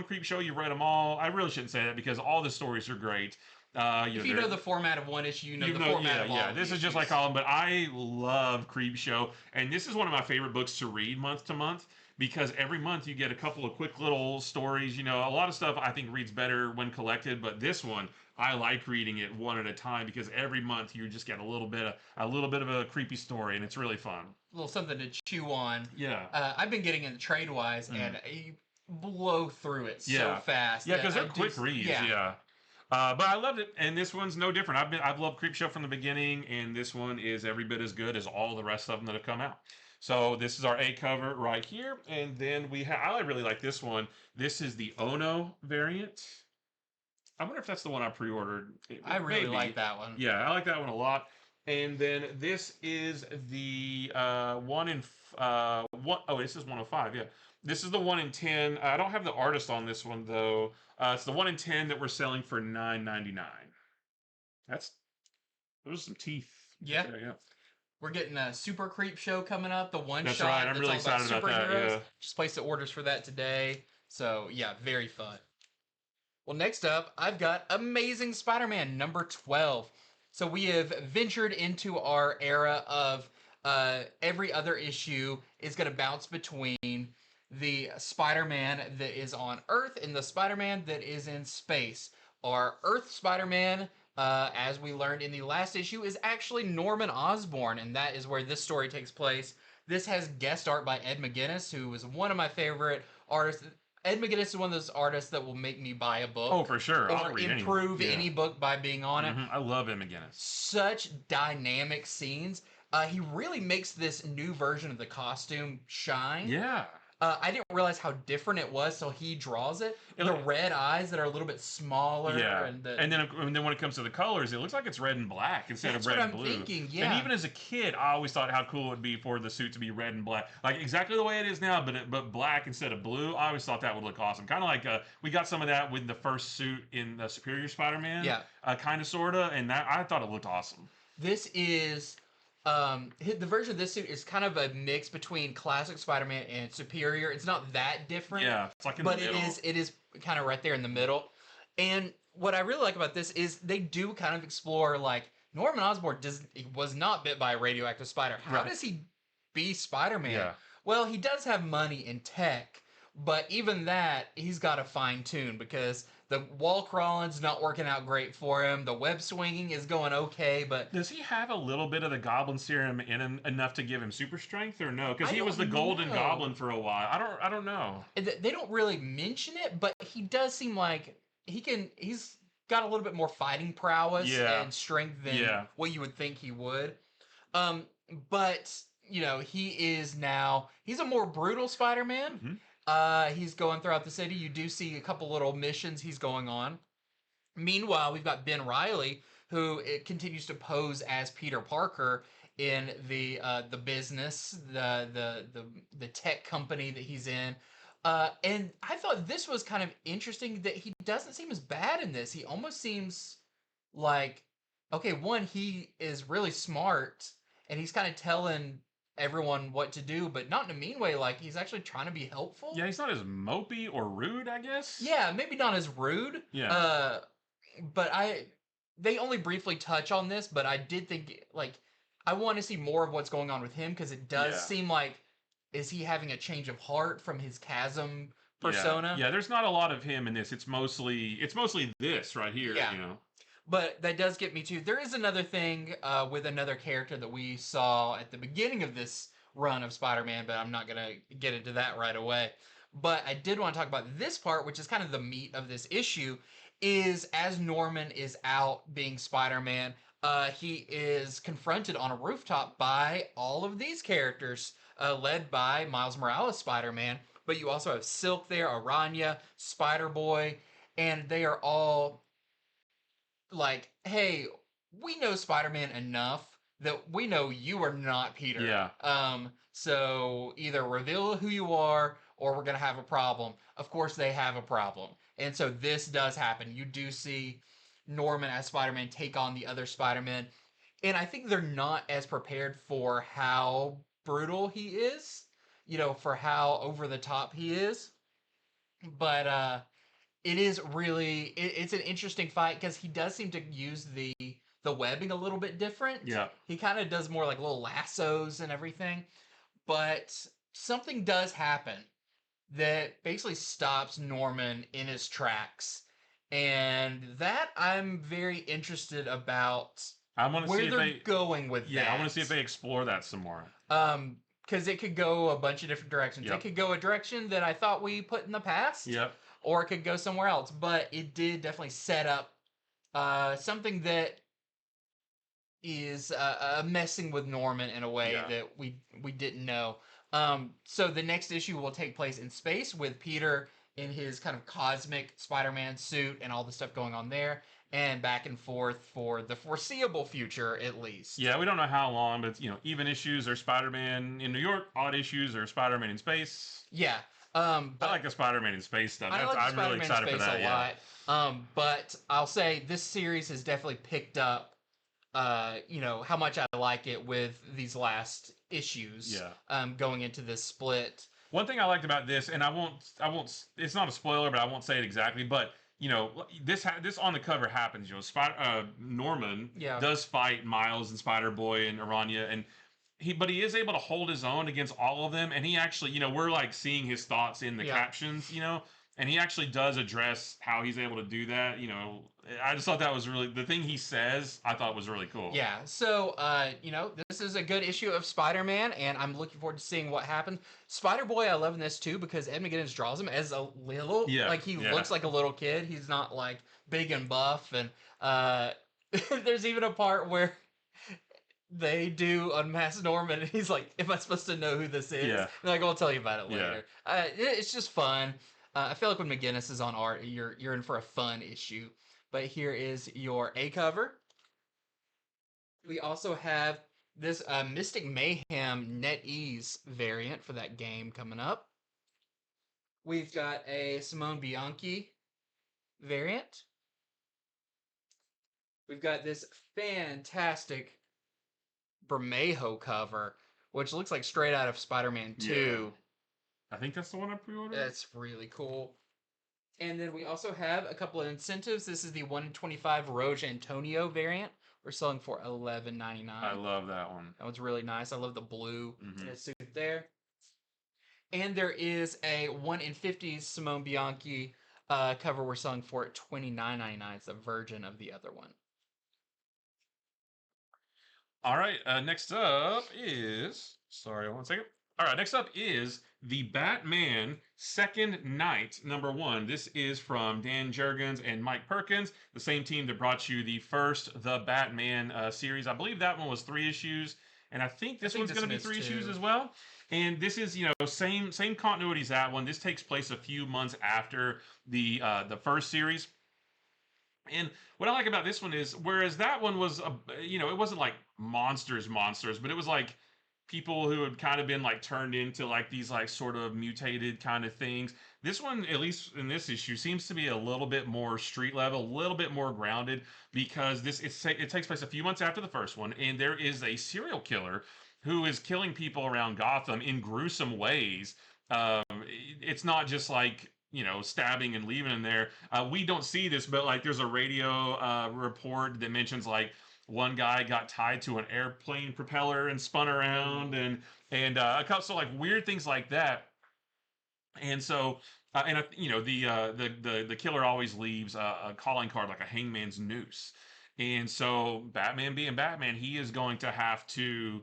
Creepshow, you've read them all. I really shouldn't say that because all the stories are great. If you know the format of one issue, you know the format of all. Yeah, this is just like Colin, but I love Creepshow. And this is one of my favorite books to read month to month because every month you get a couple of quick little stories. A lot of stuff I think reads better when collected, but this one, I like reading it one at a time because every month you just get a little bit of a creepy story, and it's really fun. A little something to chew on. Yeah. I've been getting into Trade-Wise, and you blow through it so fast. Yeah, because they're quick reads. Yeah. But I loved it, and this one's no different. I've loved Creepshow from the beginning, and this one is every bit as good as all the rest of them that have come out. So this is our A cover right here, and then I really like this one. This is the Ono variant. I wonder if that's the one I pre-ordered. I really like that one. Yeah, I like that one a lot. And then this is the this is 105, yeah. This is the 1 in 10. I don't have the artist on this one, though. It's the 1 in 10 that we're selling for $9.99. Those are some teeth. Yeah. Yeah. We're getting a Super Creepshow coming up, the one That's shot. Right. I'm really excited about that, yeah. Just placed the orders for that today. So, yeah, very fun. Well, next up, I've got Amazing Spider-Man number 12. So we have ventured into our era of every other issue is going to bounce between the Spider-Man that is on Earth and the Spider-Man that is in space. Our Earth Spider-Man, as we learned in the last issue, is actually Norman Osborn, and that is where this story takes place. This has guest art by Ed McGuinness, who is one of my favorite artists. Ed McGuinness is one of those artists that will make me buy a book. Oh, for sure. Or improve any book by being on it. I love Ed McGuinness. Such dynamic scenes. He really makes this new version of the costume shine. Yeah. I didn't realize how different it was till he draws it. The red eyes that are a little bit smaller. Yeah, and then when it comes to the colors, it looks like it's red and black instead of red and blue. Thinking, yeah. And even as a kid, I always thought how cool it would be for the suit to be red and black, like exactly the way it is now, but black instead of blue. I always thought that would look awesome. Kind of like we got some of that with the first suit in the Superior Spider-Man. Yeah. Kind of, sorta, and that I thought it looked awesome. This is the version of this suit is kind of a mix between classic Spider-Man and Superior. It's not that different. Yeah, it's like in the middle. But it is kind of right there in the middle. And what I really like about this is they do kind of explore, like, Norman Osborn was not bit by a radioactive spider. How does he be Spider-Man? Yeah. Well, he does have money in tech, but even that he's got to fine tune because the wall crawling's not working out great for him. The web swinging is going okay, but does he have a little bit of the Goblin Serum in him enough to give him super strength, or no? Because he was the Golden Goblin for a while. I don't know. They don't really mention it, but he does seem like he's got a little bit more fighting prowess and strength than what you would think he would. But he's a more brutal Spider-Man. Mm-hmm. He's going throughout the city. You do see a couple little missions he's going on. Meanwhile, we've got Ben Reilly, who continues to pose as Peter Parker in the business, the tech company that he's in. And I thought this was kind of interesting that he doesn't seem as bad in this. He almost seems like, okay, one, he is really smart, and he's kind of telling everyone what to do, but not in a mean way. Like, he's actually trying to be helpful. Yeah, he's not as mopey or rude, I guess. Yeah, maybe not as rude. Yeah. But they only briefly touch on this, but I did think, like, I want to see more of what's going on with him, because it does seem like, is he having a change of heart from his Chasm persona? Yeah, there's not a lot of him in this. It's mostly this right here, But that does get me to, there is another thing with another character that we saw at the beginning of this run of Spider-Man, but I'm not going to get into that right away. But I did want to talk about this part, which is kind of the meat of this issue, is as Norman is out being Spider-Man, he is confronted on a rooftop by all of these characters, led by Miles Morales Spider-Man. But you also have Silk there, Aranya, Spider-Boy, and they are all like, hey, we know Spider-Man enough that we know you are not Peter. Yeah. So either reveal who you are or we're going to have a problem. Of course, they have a problem. And so this does happen. You do see Norman as Spider-Man take on the other Spider-Man. And I think they're not as prepared for how brutal he is, for how over the top he is. But it is really, it's an interesting fight because he does seem to use the webbing a little bit different. Yeah. He kind of does more like little lassos and everything. But something does happen that basically stops Norman in his tracks. And that I'm very interested about. I want to see if they're going with that. Yeah, I want to see if they explore that some more. Because it could go a bunch of different directions. Yep. It could go a direction that I thought we put in the past. Yep. Or it could go somewhere else. But it did definitely set up something that is messing with Norman in a way that we didn't know. So the next issue will take place in space with Peter in his kind of cosmic Spider-Man suit and all the stuff going on there, and back and forth for the foreseeable future, at least. Yeah, we don't know how long, but even issues are Spider-Man in New York, odd issues are Spider-Man in space. Yeah. I like the Spider-Man in space stuff. I'm really excited for that. A lot. But I'll say this series has definitely picked up, how much I like it with these last issues. Yeah. Going into this split. One thing I liked about this, and I won't. It's not a spoiler, but I won't say it exactly. But this on the cover happens. Norman does fight Miles and Spider-Boy and Aranya, and he is able to hold his own against all of them. And he actually, we're like seeing his thoughts in the captions, and he actually does address how he's able to do that. I just thought that was really, the thing he says, I thought was really cool. Yeah. So, this is a good issue of Spider-Man, and I'm looking forward to seeing what happens. Spider-Boy, I love in this too, because Ed McGuinness draws him as a little, he looks like a little kid. He's not like big and buff. And there's even a part where they do unmask Norman, and he's like, "Am I supposed to know who this is?" Yeah. And like, "I'll tell you about it Yeah. later." It's just fun. I feel like when McGinnis is on art, you're in for a fun issue. But here is your A cover. We also have this Mystic Mayhem NetEase variant for that game coming up. We've got a Simone Bianchi variant. We've got this fantastic Bermejo cover, which looks like straight out of Spider-Man 2. I think that's the one I pre-ordered. That's really cool. And then we also have a couple of incentives. This is the 1 in 25 Roge Antonio variant. We're selling for $11.99. I love that one. That one's really nice. I love the blue suit there. And there is a 1 in 50 Simone Bianchi cover we're selling for at $29.99. It's a version of the other one. All right, next up is... Sorry, 1 second. All right, next up is the Batman Second Night #1. This is from Dan Jurgens and Mike Perkins, the same team that brought you the first The Batman series. I believe that one was 3 issues, and I think this one's going to be 3 issues as well. And this is, same continuity as that one. This takes place a few months after the first series. And what I like about this one is, whereas that one was, it wasn't like monsters, but it was like people who had kind of been like turned into like these like sort of mutated kind of things. This one, at least in this issue, seems to be a little bit more street level, a little bit more grounded, because it takes place a few months after the first one, and there is a serial killer who is killing people around Gotham in gruesome ways. It's not just like stabbing and leaving in there. We don't see this, but like there's a radio report that mentions like one guy got tied to an airplane propeller and spun around, and a couple so like weird things like that. And so, the killer always leaves a calling card, like a hangman's noose. And so, Batman being Batman, he is going to have to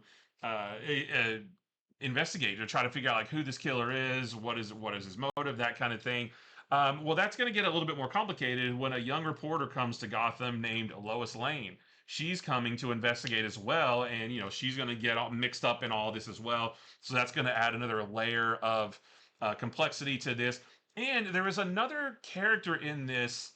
investigate to try to figure out like who this killer is, what is his motive, that kind of thing. Well, that's going to get a little bit more complicated when a young reporter comes to Gotham named Lois Lane. She's coming to investigate as well, and she's going to get all mixed up in all this as well. So that's going to add another layer of complexity to this. And there is another character in this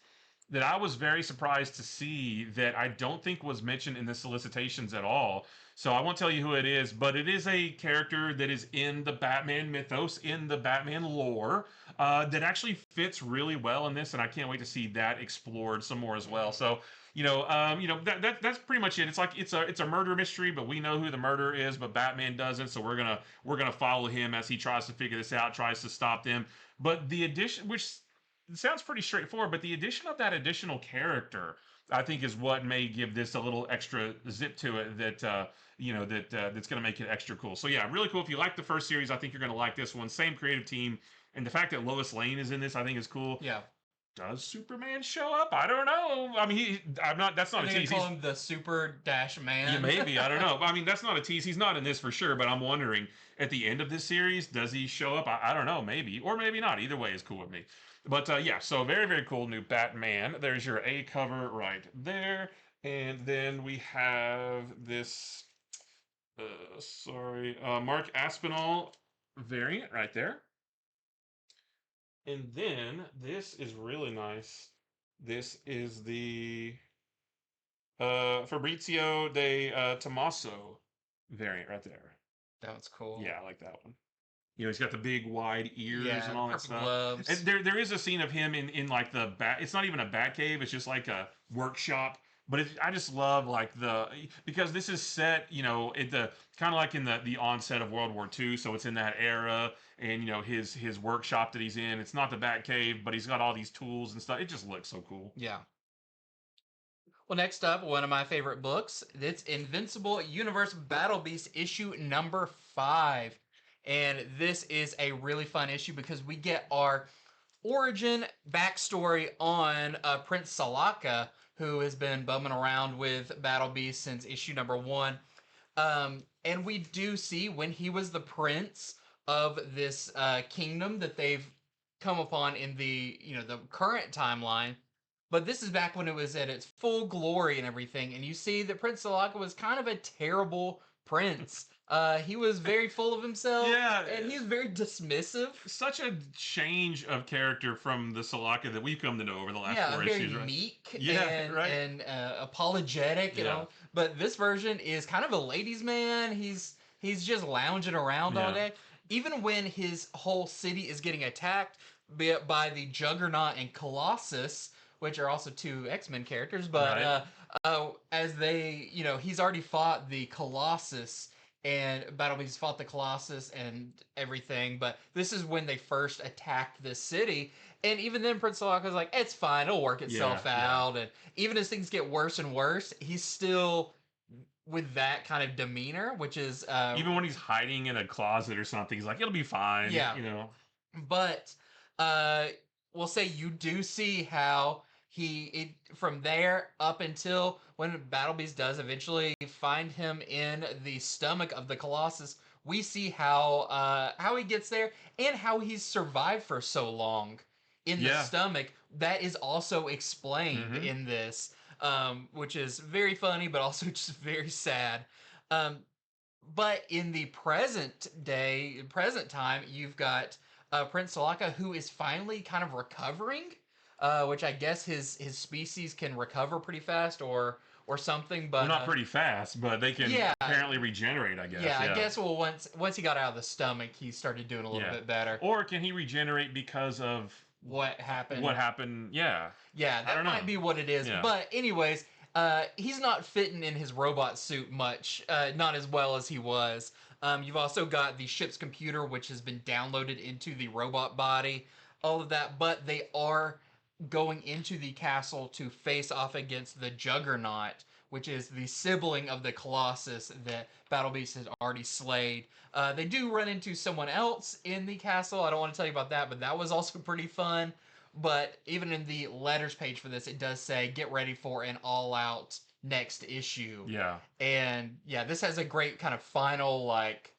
that I was very surprised to see that I don't think was mentioned in the solicitations at all. So I won't tell you who it is, but it is a character that is in the Batman mythos, in the Batman lore, that actually fits really well in this, and I can't wait to see that explored some more as well. So that's pretty much it. It's like it's a murder mystery, but we know who the murderer is, but Batman doesn't. So we're gonna follow him as he tries to figure this out, tries to stop them. But the addition, which sounds pretty straightforward, but the addition of that additional character, I think, is what may give this a little extra zip to it that's going to make it extra cool. So yeah, really cool. If you like the first series, I think you're going to like this one. Same creative team, and the fact that Lois Lane is in this, I think, is cool. Yeah. Does Superman show up? I don't know. I mean, that's not a tease. Call him the Super Dash Man. Yeah, maybe. I don't know. I mean, that's not a tease. He's not in this for sure. But I'm wondering, at the end of this series, does he show up? I don't know. Maybe, or maybe not. Either way is cool with me. But yeah, so very, very cool new Batman. There's your A cover right there. And then we have this, Mark Aspinall variant right there. And then this is really nice. This is the Fabrizio de Tommaso variant right there. That was cool. Yeah, I like that one. He's got the big wide ears and all that stuff. Gloves. And there is a scene of him in like the bat. It's not even a bat cave. It's just like a workshop. But I just love like because this is set, at the kind of like in the onset of World War II. So it's in that era, and his workshop that he's in. It's not the bat cave, but he's got all these tools and stuff. It just looks so cool. Yeah. Well, next up, one of my favorite books. It's Invincible Universe Battle Beast issue number 5. And this is a really fun issue because we get our origin backstory on Prince Salaka, who has been bumming around with Battle Beast since issue number 1. And we do see when he was the prince of this kingdom that they've come upon in the the current timeline. But this is back when it was at its full glory and everything, and you see that Prince Salaka was kind of a terrible prince. He was very full of himself, Yeah, and he's very dismissive. such a change of character from the Salaka that we've come to know over the last Yeah, four very issues, right? meek Yeah, right. and apologetic, you Yeah, know. But this version is kind of a ladies' man. He's just lounging around all yeah, day. Even when his whole city is getting attacked by the Juggernaut and Colossus, which are also two X-Men characters, but right. as they, you know, he's already fought the Colossus and Battlebeast fought the Colossus and everything, but this is when they first attacked this city. And even then, Prince Salaka's like, it's fine, it'll work Yeah, itself yeah. out. And even as things get worse and worse, he's still with that kind of demeanor, which is, Even when he's hiding in a closet or something, he's like, "It'll be fine," yeah. you know. But uh, we'll say you do see how from there up until when Battle Beast does eventually find him in the stomach of the Colossus, we see how he gets there and how he's survived for so long in the Yeah. stomach. That is also explained Hmm. in this, which is very funny, but also just very sad. Um, but in the present time, you've got Prince Salaka, who is finally kind of recovering, which I guess his species can recover pretty fast, or something. Well, But not pretty fast, but they can yeah, apparently regenerate, I guess. yeah, I Yeah. guess. Well, once he got out of the stomach, he started doing a little Yeah. bit better. Or can he regenerate because of What happened? what happened? Yeah. Yeah, I that don't might know. be what it is. Yeah. But anyways, he's not fitting in his robot suit much, not as well as he was. You've also got the ship's computer, which has been downloaded into the robot body, all of that. But they are going into the castle to face off against the Juggernaut, which is the sibling of the Colossus that Battle Beast has already slayed. They do run into someone else in the castle. I don't want to tell you about that, but that was also pretty fun. But even in the letters page for this, it does say, get ready for an all out next issue. Yeah. And yeah, this has a great kind of final, like,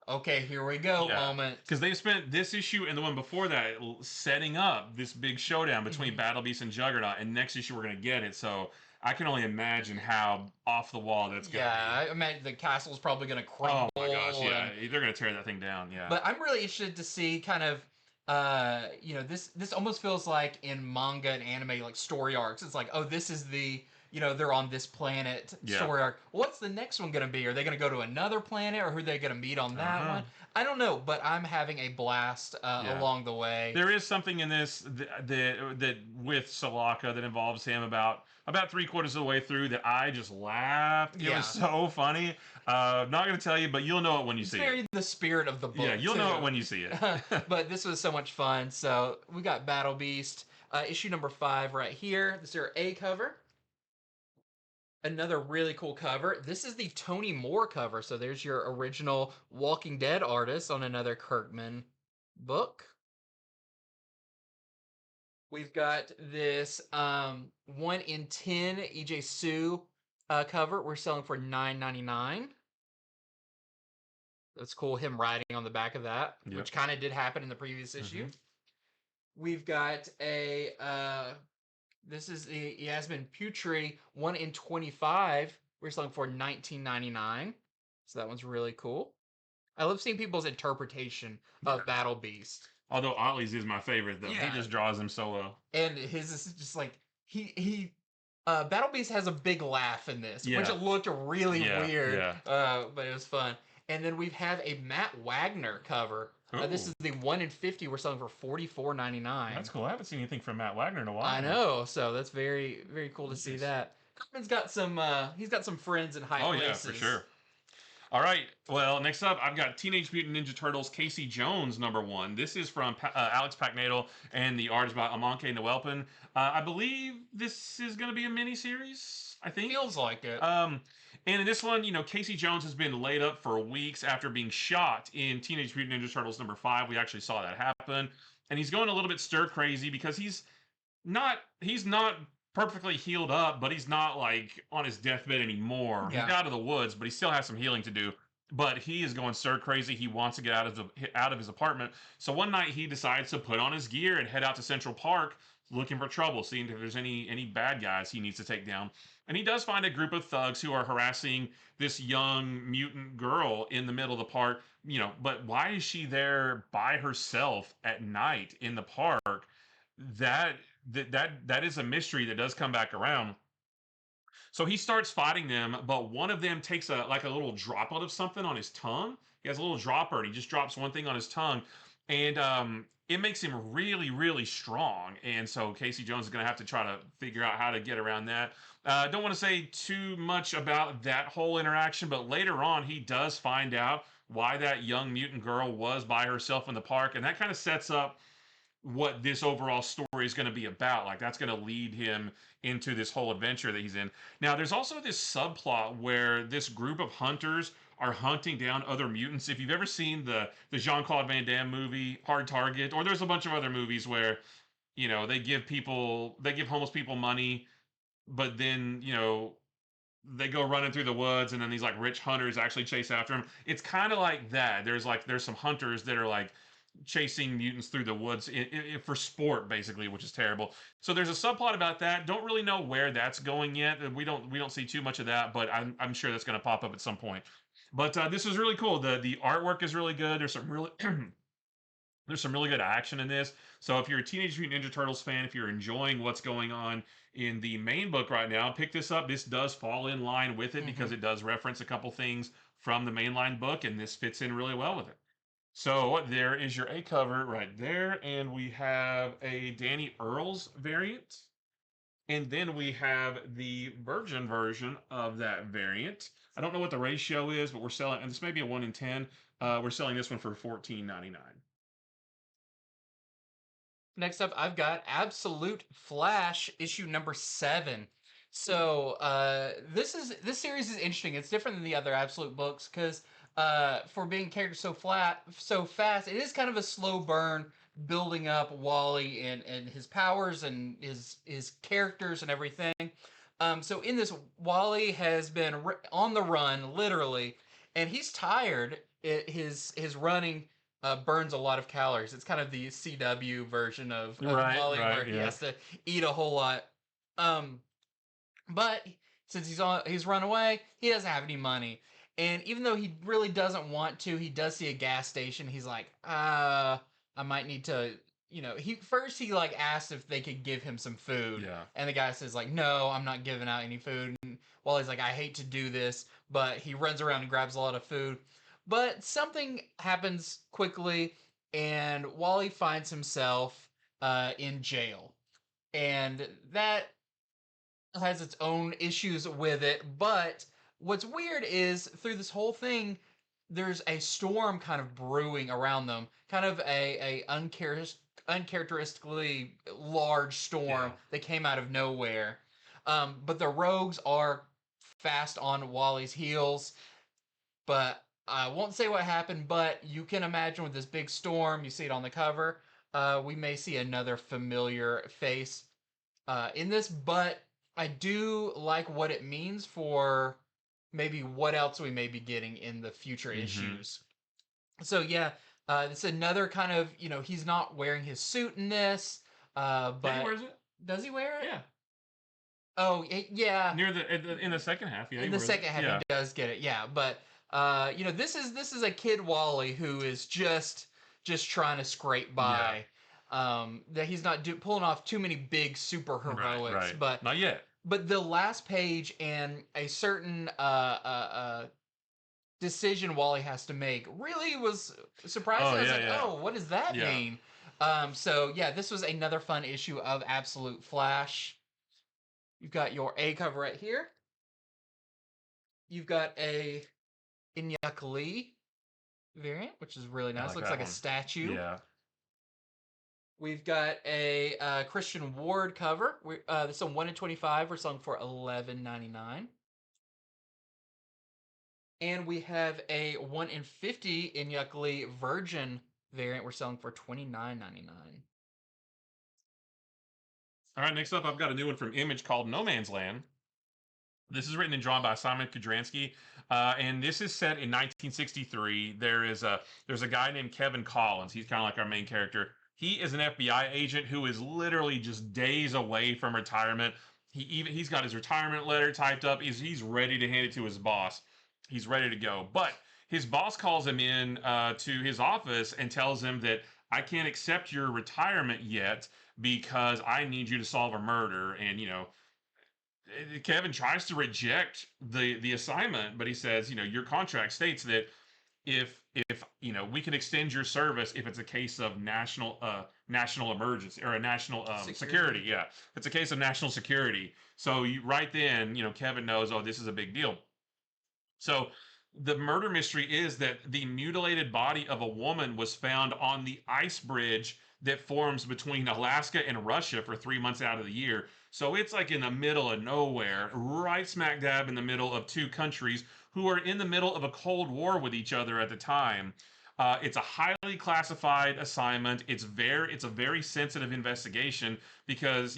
okay, here we go Yeah. moment. Because they spent this issue and the one before that setting up this big showdown between Mhm. Battle Beast and Juggernaut, and next issue we're gonna get it. So I can only imagine how off the wall that's gonna Yeah, be. I imagine the castle's probably going to Oh crumble. my gosh, yeah, And, they're gonna tear that thing down. Yeah. but I'm really interested to see kind of, you know, this almost feels like in manga and anime, like story arcs. It's like, oh, this is the, you know, they're on this planet Yeah. story arc. What's the next one going to be? Are they going to go to another planet, or who are they going to meet on that Uh-huh. one? I don't know, but I'm having a blast Yeah. along the way. There is something in this that with Salaka that involves him about 3/4 of the way through that I just laughed. It Yeah. was so funny. Not gonna tell you, but you'll know it when you It's see very it. the spirit of the book. Yeah, you'll know it too. when you see it. But this was so much fun. So we got Battle Beast, issue number 5 right here. This is your A cover. Another really cool cover. This is the Tony Moore cover. So there's your original Walking Dead artist on another Kirkman book. We've got this 1 in 10 EJ Sue cover. We're selling for $9.99. That's cool. Him riding on the back of that, Yep. which kind of did happen in the previous issue. We've got a this is the Yasmin Putri 1 in 25. We're selling for $19.99. So that one's really cool. I love seeing people's interpretation of Battle Beast. Although Ollie's is my favorite though. Yeah. He just draws him so well. And his is just like he Battle Beast has a big laugh in this, which Yeah. it looked really Yeah, weird. yeah. But it was fun. And then we have a Matt Wagner cover. This is Ooh. the 1 in 50. We're selling for $44.99. That's cool. I haven't seen anything from Matt Wagner in a while. I know, so that's very, very cool to see Nice. that. Kirkman's got some. He's got some friends in high Oh places. yeah, for sure. All right. Well, next up, I've got Teenage Mutant Ninja Turtles Casey Jones #1. This is from Alex Packnadel, and the art is by Amanke Nwelpen. I believe this is going to be a mini-series, I think. Feels like it. And in this one, you know, Casey Jones has been laid up for weeks after being shot in Teenage Mutant Ninja Turtles #5. We actually saw that happen. And he's going a little bit stir crazy because he's not perfectly healed up, but he's not like on his deathbed anymore. Yeah. He's out of the woods, but he still has some healing to do. but he is going stir crazy. He wants to get out of his apartment. So one night he decides to put on his gear and head out to Central Park looking for trouble, seeing if there's any bad guys he needs to take down. And he does find a group of thugs who are harassing this young mutant girl in the middle of the park. But why is she there by herself at night in the park? That that is a mystery that does come back around. So he starts fighting them, but one of them takes a little droplet of something on his tongue. He has a little dropper, and he just drops one thing on his tongue, and it makes him really, really strong. And so Casey Jones is going to have to try to figure out how to get around that. I don't want to say too much about that whole interaction, but later on, he does find out why that young mutant girl was by herself in the park, and that kind of sets up what this overall story is going to be about. Like that's going to lead him into this whole adventure that he's in. Now, there's also this subplot where this group of hunters are hunting down other mutants. If you've ever seen the Jean-Claude Van Damme movie Hard Target, or there's a bunch of other movies where they give homeless people money, but then they go running through the woods, and then these like rich hunters actually chase after them. It's kind of like that. There's some hunters that are like chasing mutants through the woods for sport, basically, which is terrible. So there's a subplot about that. Don't really know where that's going yet. We don't see too much of that, but I'm sure that's going to pop up at some point. But this is really cool. The artwork is really good. There's some really good action in this. So if you're a Teenage Mutant Ninja Turtles fan, if you're enjoying what's going on in the main book right now, pick this up. This does fall in line with it because it does reference a couple things from the mainline book, and this fits in really well with it. So there is your A cover right there, and we have a Danny Earls variant, and then we have the Virgin version of that variant. I don't know what the ratio is, but we're selling, and this may be a 1 in 10. We're selling this one for $14.99. Next up, I've got Absolute Flash issue number 7. So this series is interesting. It's different than the other Absolute books because for being characters so fast, it is kind of a slow burn building up Wally and his powers and his characters and everything. So in this, Wally has been on the run literally, and he's tired. His running burns a lot of calories. It's kind of the CW version of Right, Wally, where right, he yeah. has to eat a whole lot. But since he's run away, he doesn't have any money. And even though he really doesn't want to, he does see a gas station. He's like, I might need to. He like asked if they could give him some food, Yeah. and the guy says like, no, I'm not giving out any food. And Wally's like, I hate to do this, but he runs around and grabs a lot of food. But something happens quickly, and Wally finds himself in jail, and that has its own issues with it. But what's weird is through this whole thing, there's a storm kind of brewing around them, kind of a uncharacteristically large storm Yeah. that came out of nowhere. But the rogues are fast on Wally's heels. But I won't say what happened, but you can imagine with this big storm, you see it on the cover, we may see another familiar face in this, but I do like what it means for maybe what else we may be getting in the future issues. So yeah, it's another kind of, he's not wearing his suit in this, Yeah, he but wears it. does he wear it? Yeah. Oh, yeah. Near in the second half, yeah. In He the wears second it. half, Yeah. he does get it, yeah. But this is a kid Wally who is just trying to scrape by. That he's not pulling off too many big super heroics, Right. but Not yet. the last page and a certain decision Wally has to make really was surprising. Oh, I was yeah, like, yeah. oh, what does that Yeah. mean? So yeah, this was another fun issue of Absolute Flash. You've got your A cover right here. You've got a Inyuk Lee variant, which is really nice. Looks that like a one. statue. Yeah. We've got a Christian Ward cover. This is a 1 in 25. We're selling for $11.99. And we have a 1 in 50 Inyuk Lee Virgin variant. We're selling for $29.99. All right, next up, I've got a new one from Image called No Man's Land. This is written and drawn by Simon Kudransky, and this is set in 1963. There's a guy named Kevin Collins. He's kind of like our main character. He is an FBI agent who is literally just days away from retirement. He's got his retirement letter typed up. He's ready to hand it to his boss. He's ready to go, but his boss calls him in to his office and tells him that I can't accept your retirement yet because I need you to solve a murder. And Kevin tries to reject the assignment, but he says, your contract states that if we can extend your service if it's a case of national emergency or a national security. Yeah, it's a case of national security. So right then, Kevin knows, oh, this is a big deal. So the murder mystery is that the mutilated body of a woman was found on the ice bridge that forms between Alaska and Russia for 3 months out of the year. So it's like in the middle of nowhere, right smack dab in the middle of two countries who are in the middle of a Cold War with each other at the time. It's a highly classified assignment. It's a very sensitive investigation because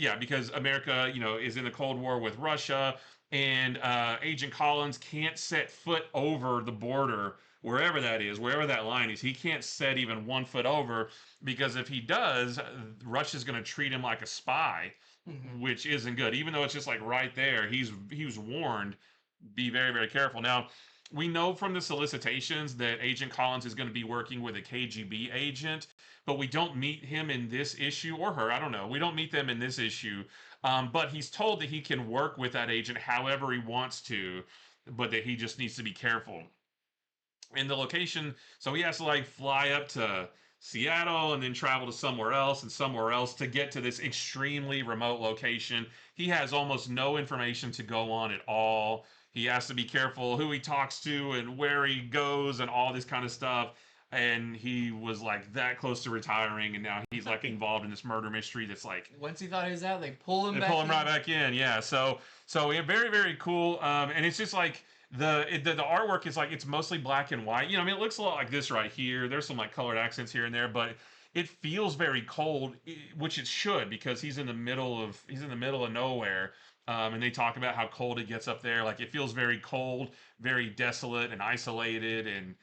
America, is in the Cold War with Russia, and Agent Collins can't set foot over the border, wherever that is, wherever that line is. He can't set even 1 foot over, because if he does, Russia's going to treat him like a spy, which isn't good. Even though it's just like right there, he was warned, be very, very careful. Now, we know from the solicitations that Agent Collins is going to be working with a KGB agent, but we don't meet him in this issue, or her, I don't know. We don't meet them in this issue. But he's told that he can work with that agent however he wants to, but that he just needs to be careful. And the location, so he has to like fly up to Seattle and then travel to somewhere else and somewhere else to get to this extremely remote location. He has almost no information to go on at all. He has to be careful who he talks to and where he goes and all this kind of stuff. And he was like that close to retiring, and now he's like involved in this murder mystery that's like, once he thought he was out, they pull him right back in. Yeah. So yeah, very, very cool. And it's just like the artwork is like, it's mostly black and white. It looks a lot like this right here. There's some like colored accents here and there, but it feels very cold, which it should, because he's in the middle of nowhere. And they talk about how cold it gets up there. Like, it feels very cold, very desolate and isolated, and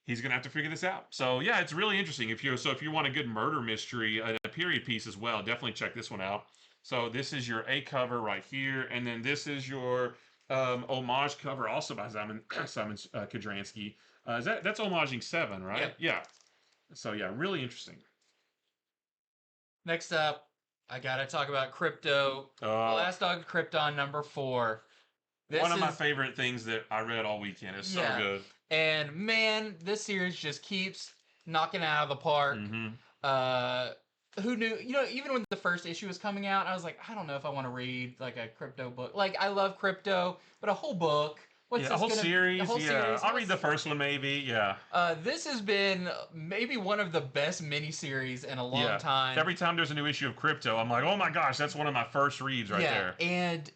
he's gonna have to figure this out. So yeah, it's really interesting. If you want a good murder mystery, a period piece as well, definitely check this one out. So this is your A cover right here, and then this is your homage cover, also by Simon Kudransky. That's homaging 7, right? Yep. Yeah. So yeah, really interesting. Next up, I gotta talk about Krypto. The Last Dog of Krypton #4. One of my favorite things that I read all weekend. It's so good. And man, this series just keeps knocking out of the park. Who knew? Even when the first issue was coming out, I was like, I don't know if I want to read like a Krypto book. Like, I love Krypto, but a whole book. A whole series. I'll read the first one maybe. Yeah. This has been maybe one of the best miniseries in a long time. Every time there's a new issue of Krypto, I'm like, oh my gosh, that's one of my first reads right there. And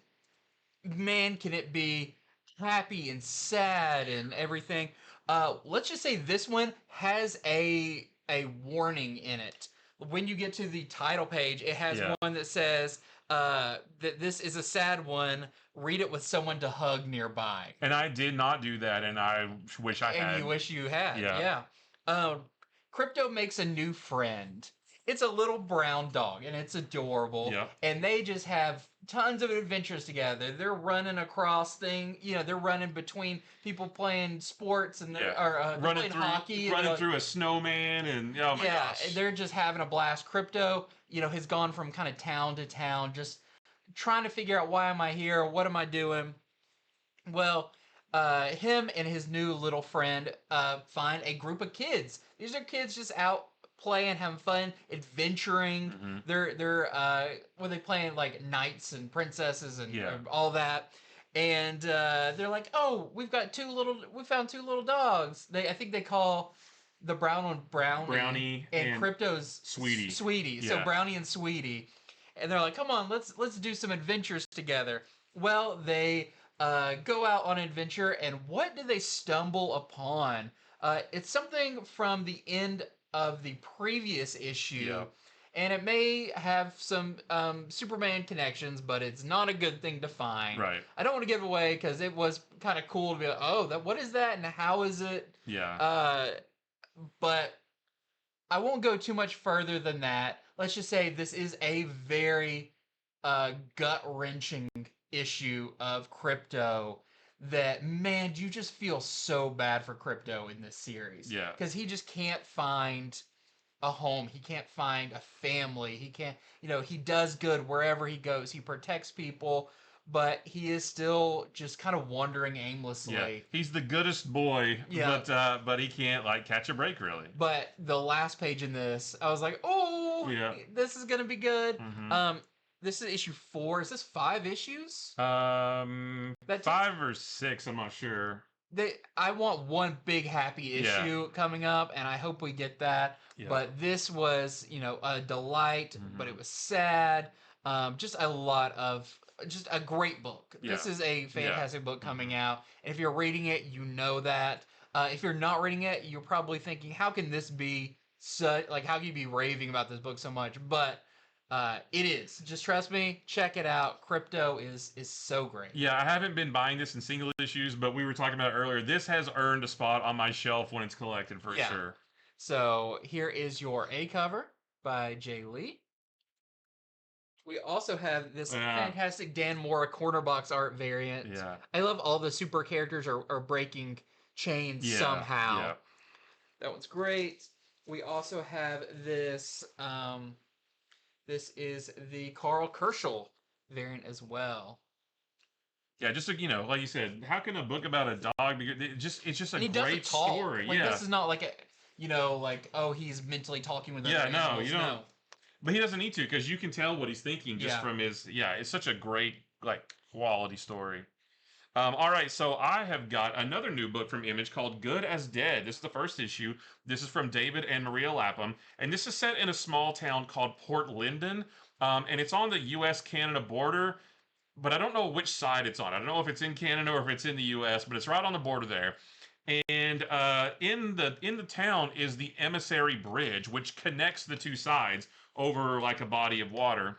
man, can it be happy and sad and everything. Let's just say this one has a warning in it. When you get to the title page, it has one that says that this is a sad one. Read it with someone to hug nearby. And I did not do that, and I wish I had. And you wish you had. Yeah. Krypto makes a new friend. It's a little brown dog, and it's adorable. Yeah. And they just have tons of adventures together. They're running across things. They're running between people playing sports and they're playing hockey. Running through a snowman, and oh my gosh. They're just having a blast. Krypto, has gone from kind of town to town, just trying to figure out, why am I here? What am I doing? Well, him and his new little friend find a group of kids. These are kids just out playing, having fun, adventuring. They're what are they playing, like knights and princesses and all that. And they're like, oh, we found 2 little dogs. I think they call the brown one Brownie and Krypto's Sweetie. So Brownie and Sweetie. And they're like, come on, let's do some adventures together. Well, they go out on an adventure, and what do they stumble upon? It's something from the end of the previous issue. and it may have some Superman connections, but it's not a good thing to find. Right. I don't want to give away because it was kind of cool to be like, oh, what is that, and how is it? Yeah. But I won't go too much further than that. Let's just say this is a very gut wrenching issue of Krypto that, man, you just feel so bad for Krypto in this series. Yeah. Because he just can't find a home. He can't find a family. He can't, he does good wherever he goes. He protects people, but he is still just kind of wandering aimlessly. Yeah. He's the goodest boy, yeah. but he can't like catch a break really. But the last page in this, I was like, oh, yeah, this is gonna be good. Mm-hmm. This is issue 4. Is this 5 issues? 5 or 6, I'm not sure. I want one big happy issue coming up, and I hope we get that. Yeah. But this was, a delight, but it was sad. Just a great book. Yeah. This is a fantastic book coming out. And if you're reading it, you know that. If you're not reading it, you're probably thinking, how can this be such, like, how can you be raving about this book so much? But it is. Just trust me. Check it out. Krypto is so great. Yeah, I haven't been buying this in single issues, but we were talking about it earlier. This has earned a spot on my shelf when it's collected for sure. So here is your A cover by Jay Lee. We also have this fantastic Dan Mora corner box art variant. Yeah. I love all the super characters are breaking chains somehow. Yeah. That one's great. We also have this. This is the Carl Kerschel variant as well. Yeah, just like you said, how can a book about a dog be? It's just a great story. Like, this is not like he's mentally talking with other animals. You don't. But he doesn't need to, because you can tell what he's thinking just from his. Yeah, it's such a great quality story. All right, so I have got another new book from Image called Good as Dead. This is the first issue. This is from David and Maria Lapham, and this is set in a small town called Port Linden, and it's on the U.S.-Canada border, but I don't know which side it's on. I don't know if it's in Canada or if it's in the U.S., but it's right on the border there. And in the town is the Emissary Bridge, which connects the two sides over like a body of water.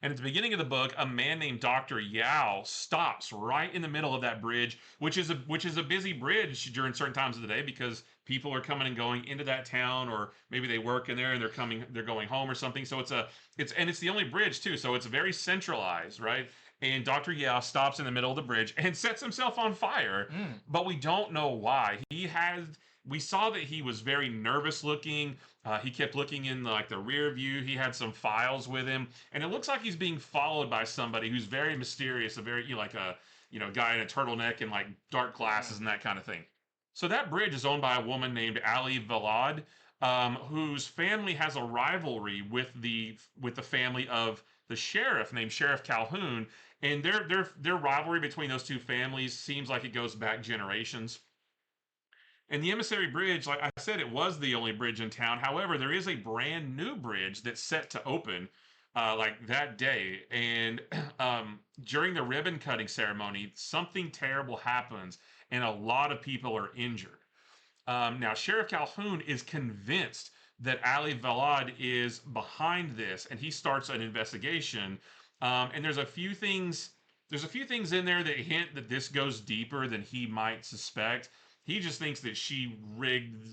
And at the beginning of the book, a man named Dr. Yao stops right in the middle of that bridge, which is a busy bridge during certain times of the day because people are coming and going into that town, or maybe they work in there and they're going home or something. So it's the only bridge too, so it's very centralized, right? And Dr. Yao stops in the middle of the bridge and sets himself on fire, but we don't know why. We saw that he was very nervous looking. He kept looking in the rear view. He had some files with him, and it looks like he's being followed by somebody who's very mysterious, a very guy in a turtleneck and dark glasses and that kind of thing. So that bridge is owned by a woman named Ali Valad, whose family has a rivalry with the family of the sheriff named Sheriff Calhoun, and their rivalry between those two families seems like it goes back generations. And the Emissary Bridge, like I said, it was the only bridge in town. However, there is a brand new bridge that's set to open that day. And during the ribbon cutting ceremony, something terrible happens and a lot of people are injured. Now, Sheriff Calhoun is convinced that Ali Valad is behind this, and he starts an investigation. And there's a few things in there that hint that this goes deeper than he might suspect. He just thinks that she rigged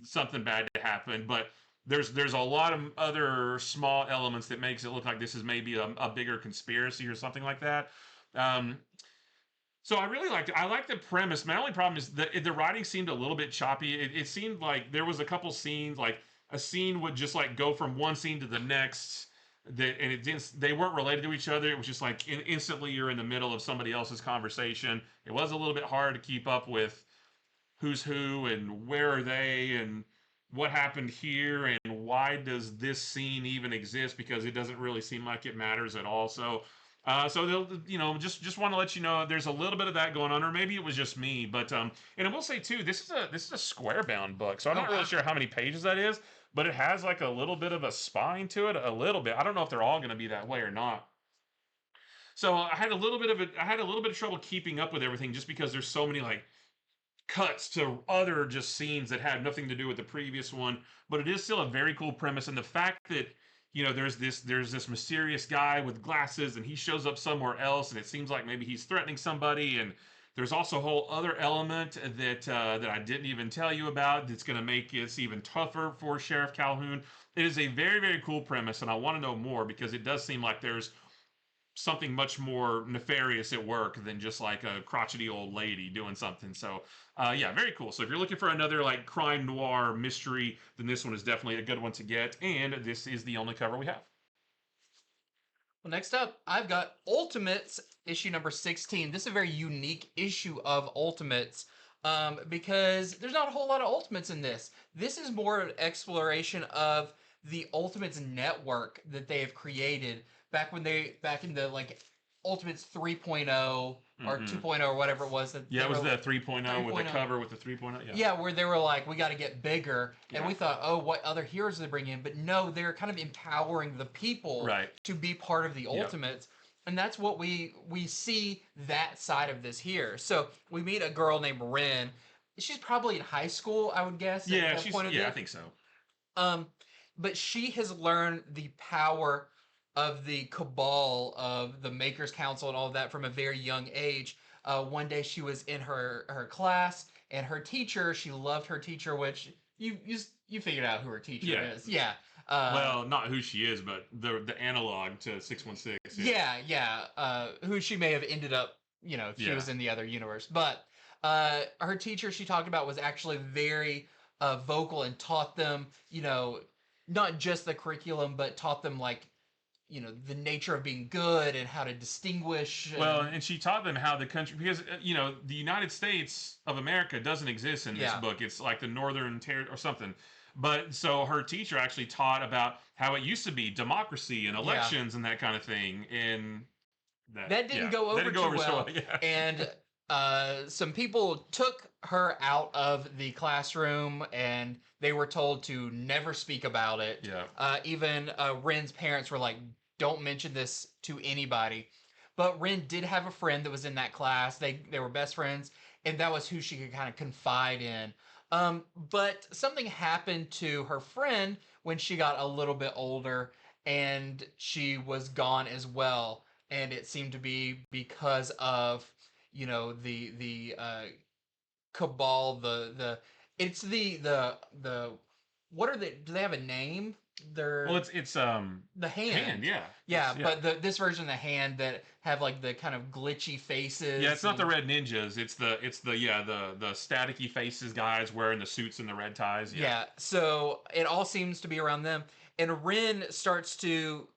something bad to happen, but there's a lot of other small elements that makes it look like this is maybe a bigger conspiracy or something like that. So I really liked it. I like the premise. My only problem is the writing seemed a little bit choppy. It seemed like there was a couple scenes, like a scene would just go from one scene to the next, and they weren't related to each other. It was just instantly you're in the middle of somebody else's conversation. It was a little bit hard to keep up with who's who and where are they and what happened here and why does this scene even exist, because it doesn't really seem like it matters at all. So they'll just want to let you know there's a little bit of that going on, or maybe it was just me. But and I will say too, this is a square bound book, so I'm not really sure how many pages that is, but it has a little bit of a spine to it, a little bit. I don't know if they're all going to be that way or not. So I had a little bit of trouble keeping up with everything, just because there's so many cuts to other just scenes that had nothing to do with the previous one, but it is still a very cool premise. And the fact that there's this mysterious guy with glasses, and he shows up somewhere else, and it seems like maybe he's threatening somebody, and there's also a whole other element that I didn't even tell you about that's going to make it even tougher for Sheriff Calhoun. It is a very, very cool premise, and I want to know more because it does seem like there's something much more nefarious at work than just like a crotchety old lady doing something. So, yeah, very cool. So if you're looking for another like crime noir mystery, then this one is definitely a good one to get. And this is the only cover we have. Well, next up, I've got Ultimates issue number 16. This is a very unique issue of Ultimates because there's not a whole lot of Ultimates in this. This is more an exploration of the Ultimates network that they have created back in the like Ultimates 3.0 or 2.0 or whatever it was. Yeah, it was the 3.0 with the cover with the 3.0. Yeah, where they were like, we got to get bigger. And we thought, oh, what other heroes do they bring in? But no, they're kind of empowering the people to be part of the Ultimates. And that's what we see that side of this here. So we meet a girl named Ren. She's probably in high school, I would guess. Yeah, I think so. But she has learned the power of the cabal of the Makers Council and all of that from a very young age. One day she was in her class, and her teacher, she loved her teacher, which you figured out who her teacher is. Yeah. Well, not who she is, but the analog to 616. Who she may have ended up, if she was in the other universe. But her teacher she talked about was actually very vocal and taught them, not just the curriculum, but taught them like, the nature of being good and how to distinguish. Well, and she taught them how the country, because, the United States of America doesn't exist in this book. It's like the Northern Territory or something. But so her teacher actually taught about how it used to be democracy and elections and that kind of thing. And that didn't go over too well. And some people took her out of the classroom, and they were told to never speak about it. Even Ren's parents were like, don't mention this to anybody. But Ren did have a friend that was in that class. They were best friends, and that was who she could kind of confide in. But something happened to her friend when she got a little bit older, and she was gone as well. And it seemed to be because of the cabal, it's the what are they? Do they have a name? It's the hand. But this version of the hand that have like the kind of glitchy faces. Yeah, it's not the red ninjas. It's the staticky faces guys wearing the suits and the red ties. Yeah. So it all seems to be around them, and Ren starts to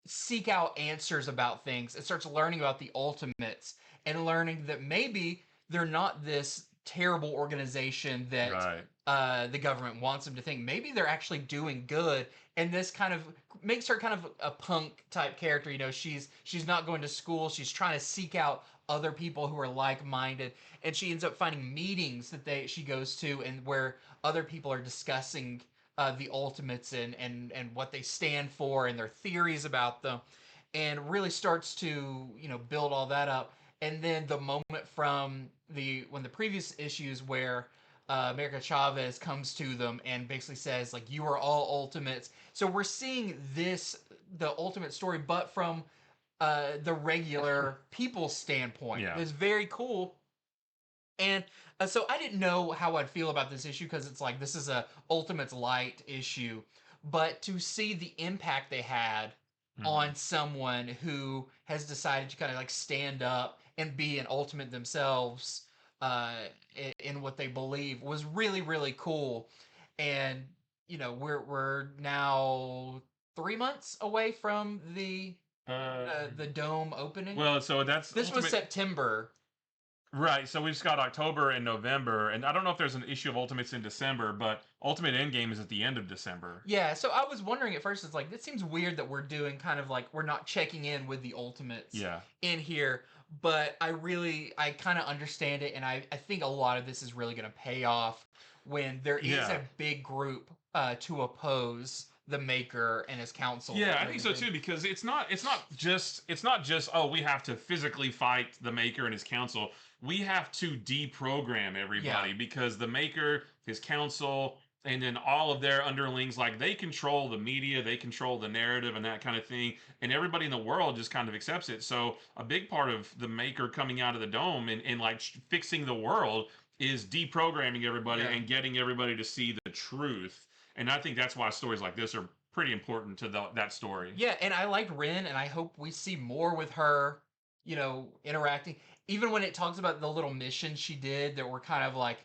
seek out answers about things. It starts learning about the Ultimates and learning that maybe they're not this terrible organization that the government wants them to think. Maybe they're actually doing good, and this kind of makes her kind of a punk type character. She's not going to school. She's trying to seek out other people who are like-minded, and she ends up finding meetings that she goes to, and where other people are discussing the Ultimates and what they stand for and their theories about them, and really starts to build all that up. And then the moment from when the previous issues where America Chavez comes to them and basically says like, you are all Ultimates. So we're seeing the Ultimate story, but from the regular people's standpoint. It's very cool. And so I didn't know how I'd feel about this issue, because it's like, this is a Ultimates Light issue, but to see the impact they had on someone who has decided to kind of like stand up and be an Ultimate themselves in what they believe was really, really cool. And we're now 3 months away from the dome opening. Well, so this was September. Right, so we've just got October and November, and I don't know if there's an issue of Ultimates in December, but Ultimate Endgame is at the end of December. Yeah, so I was wondering at first, it's like, this seems weird that we're doing kind of like, we're not checking in with the Ultimates in here, but I kind of understand it, and I think a lot of this is really going to pay off when there is a big group to oppose the Maker and his council. Yeah, I and think so everything. too, because it's not just oh, we have to physically fight the Maker and his council. We have to deprogram Yeah, everybody because the Maker, his council, and then all of their underlings, like they control the media, they control the narrative and that kind of thing, and everybody in the world just kind of accepts it. So a big part of the Maker coming out of the dome and like fixing the world is deprogramming everybody yeah. and getting everybody to see the truth. And I think that's why stories like this are pretty important to that story. Yeah, and I liked Rin, and I hope we see more with her, interacting. Even when it talks about the little missions she did that were kind of like,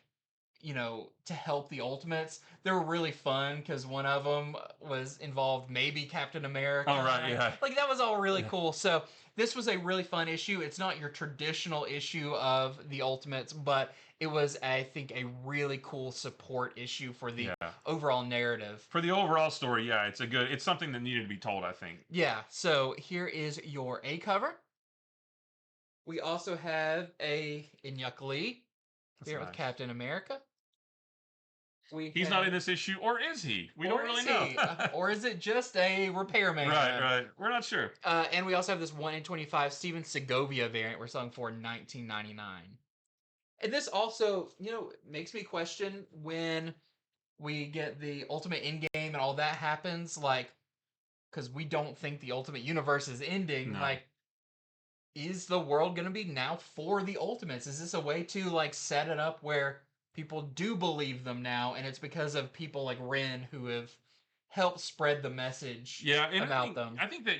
to help the Ultimates, they were really fun because one of them was involved maybe Captain Oh right, America. yeah. Like that was all really Yeah. cool. So this was a really fun issue. It's not your traditional issue of the Ultimates, but it was, I think, a really cool support issue for the Yeah. overall narrative. For the overall story, yeah, it's something that needed to be told, I think. Yeah, so here is your A cover. We also have a Inyuk Lee That's here with nice. Captain America. We He's not in have, this issue, or is he? We don't or really is know. he? Or is it just a repairman? Right, right. We're not sure. And we also have this 1 in 25 Steven Segovia variant we're selling for $19.99. And this also, makes me question when we get the Ultimate Endgame and all that happens, like, because we don't think the Ultimate Universe is ending, No. like, is the world going to be now for the Ultimates? Is this a way to like set it up where people do believe them now, and it's because of people like Ren who have helped spread the message Yeah, and about them? I think that,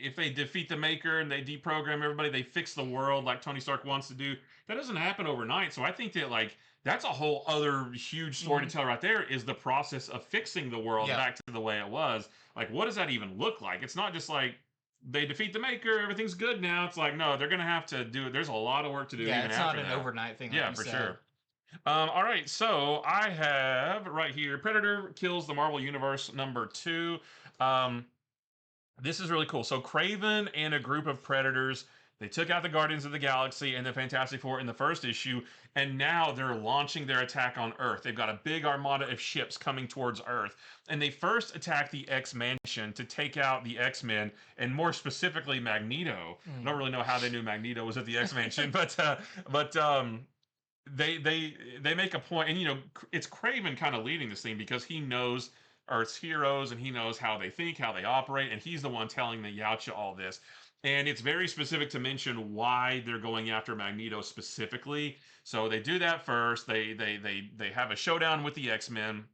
if they defeat the Maker and they deprogram everybody, they fix the world like Tony Stark wants to do. That doesn't happen overnight. So I think that like that's a whole other huge story Mhm. to tell right there is the process of fixing the world Yeah, back to the way it was. Like, what does that even look like? It's not just like they defeat the Maker, everything's good now. It's like, no, they're gonna have to do it. There's a lot of work to do yeah, even it's not after an that. overnight thing, like Yeah, you for said. sure. All right, so I have right here Predator kills the Marvel Universe #2. Um, this is really cool. So Craven and a group of Predators, they took out the Guardians of the Galaxy and the Fantastic Four in the first issue, and now they're launching their attack on Earth. They've got a big armada of ships coming towards Earth, and they first attack the X-Mansion to take out the X-Men, and more specifically Magneto. I Mm. don't really know how they knew Magneto was at the X-Mansion, but they make a point, and it's Craven kind of leading this thing because he knows Earth's heroes and he knows how they think, how they operate, and he's the one telling the Yautja all this. And it's very specific to mention why they're going after Magneto specifically. So they do that first. They have a showdown with the X-Men.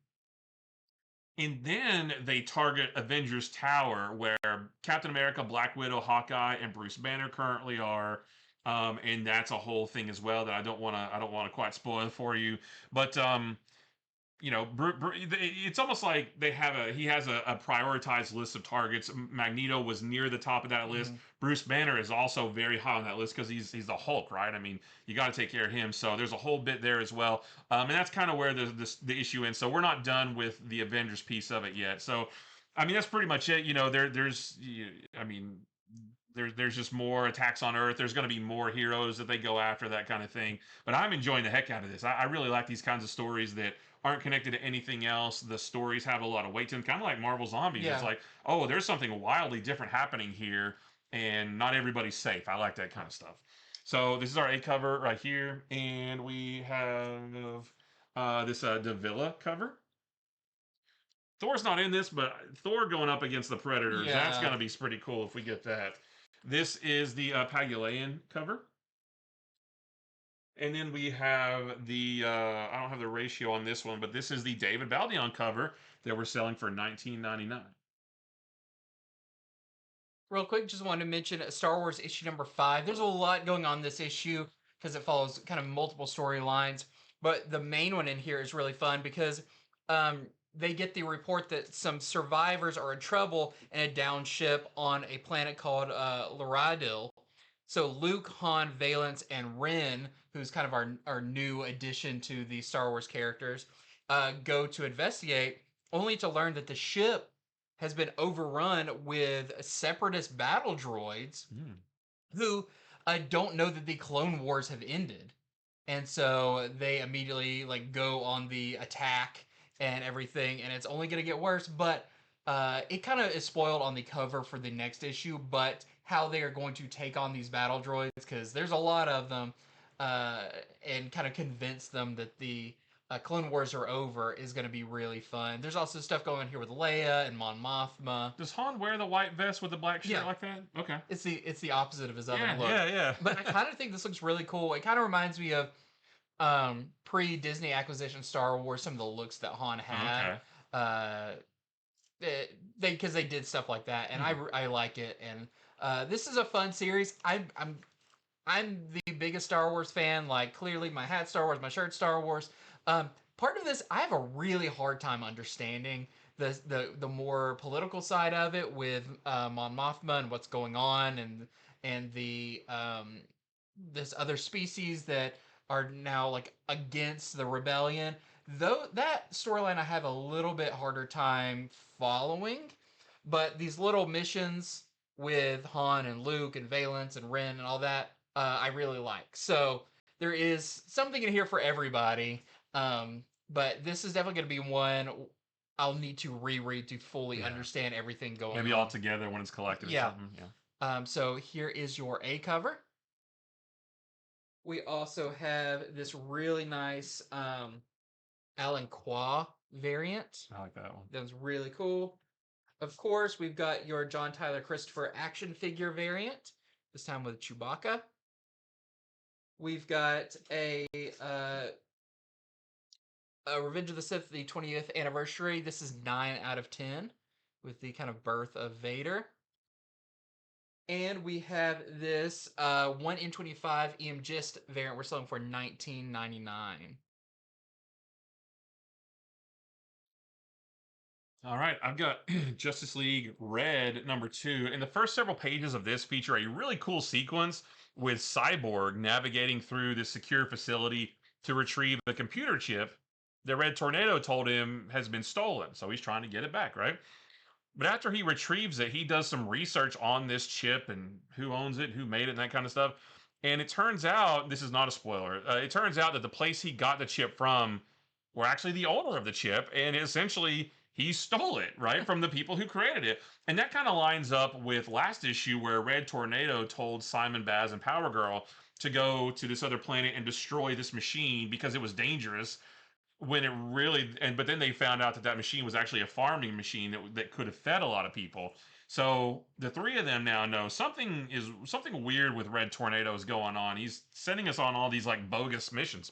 And then they target Avengers Tower, where Captain America, Black Widow, Hawkeye, and Bruce Banner currently are. And that's a whole thing as well that I don't want to quite spoil for you. But it's almost like he has a prioritized list of targets. Magneto was near the top of that list. Mhm. Bruce Banner is also very high on that list because he's the Hulk, right? I mean, you got to take care of him. So there's a whole bit there as well, and that's kind of where the issue ends. So we're not done with the Avengers piece of it yet. So I mean, that's pretty much it. I mean, there's just more attacks on Earth. There's going to be more heroes that they go after, that kind of thing. But I'm enjoying the heck out of this. I really like these kinds of stories that aren't connected to anything else. The stories have a lot of weight to them, kind of like Marvel Zombies. It's Yeah. like, oh, there's something wildly different happening here, and not everybody's safe. I like that kind of stuff. So this is our A cover right here, and we have this Davila cover. Thor's not in this, but Thor going up against the Predators, that's Yeah. going to be pretty cool if we get that. This is the Pagulayan cover. And then we have I don't have the ratio on this one, but this is the David Baldeon cover that we're selling for $19.99. Real quick, just wanted to mention Star Wars issue #5. There's a lot going on this issue because it follows kind of multiple storylines. But the main one in here is really fun because they get the report that some survivors are in trouble in a down ship on a planet called Laradil. So Luke, Han, Valance, and Ren, who's kind of our new addition to the Star Wars characters, go to investigate, only to learn that the ship has been overrun with separatist battle droids Mm. who don't know that the Clone Wars have ended, and so they immediately like go on the attack and everything, and it's only going to get worse. But it kind of is spoiled on the cover for the next issue, but how they are going to take on these battle droids, because there's a lot of them, uh, and kind of convince them that the Clone Wars are over is going to be really fun. There's also stuff going on here with Leia and Mon Mothma. Does Han wear the white vest with the black shirt like that? Okay. It's the opposite of his other Yeah, look. yeah. But I kind of think this looks really cool. It kind of reminds me of pre-Disney acquisition Star Wars, some of the looks that Han had. Okay. Because they did stuff like that, and I like it. And this is a fun series. I'm the biggest Star Wars fan. Like, clearly, my hat Star Wars, my shirt Star Wars. Part of this, I have a really hard time understanding the more political side of it with Mon Mothma and what's going on, and the this other species that are now like against the rebellion. Though that storyline I have a little bit harder time following, but these little missions with Han and Luke and Valance and Ren and all that, I really like. So there is something in here for everybody. But this is definitely going to be one I'll need to reread to fully understand everything going on. Maybe all together when it's collected or something. Yeah. So here is your A cover. We also have this really nice Alan Qua variant. I like that one. That was really cool. Of course, we've got your John Tyler Christopher action figure variant, this time with Chewbacca. We've got a Revenge of the Sith, the 20th anniversary. This is 9 out of 10 with the kind of birth of Vader. And we have this 1 in 25 EM Gist variant we're selling for $19.99. All right, I've got Justice League Red #2. And the first several pages of this feature a really cool sequence with Cyborg navigating through this secure facility to retrieve a computer chip that Red Tornado told him has been stolen. So he's trying to get it back, right? But after he retrieves it, he does some research on this chip and who owns it, who made it, and that kind of stuff. And it turns out, this is not a spoiler, it turns out that the place he got the chip from were actually the owner of the chip, and essentially he stole it, right, from the people who created it. And that kind of lines up with last issue where Red Tornado told Simon, Baz, and Power Girl to go to this other planet and destroy this machine because it was dangerous, when it really, but then they found out that that machine was actually a farming machine that could have fed a lot of people. So the three of them now know something weird with Red Tornadoes going on. He's sending us on all these like bogus missions.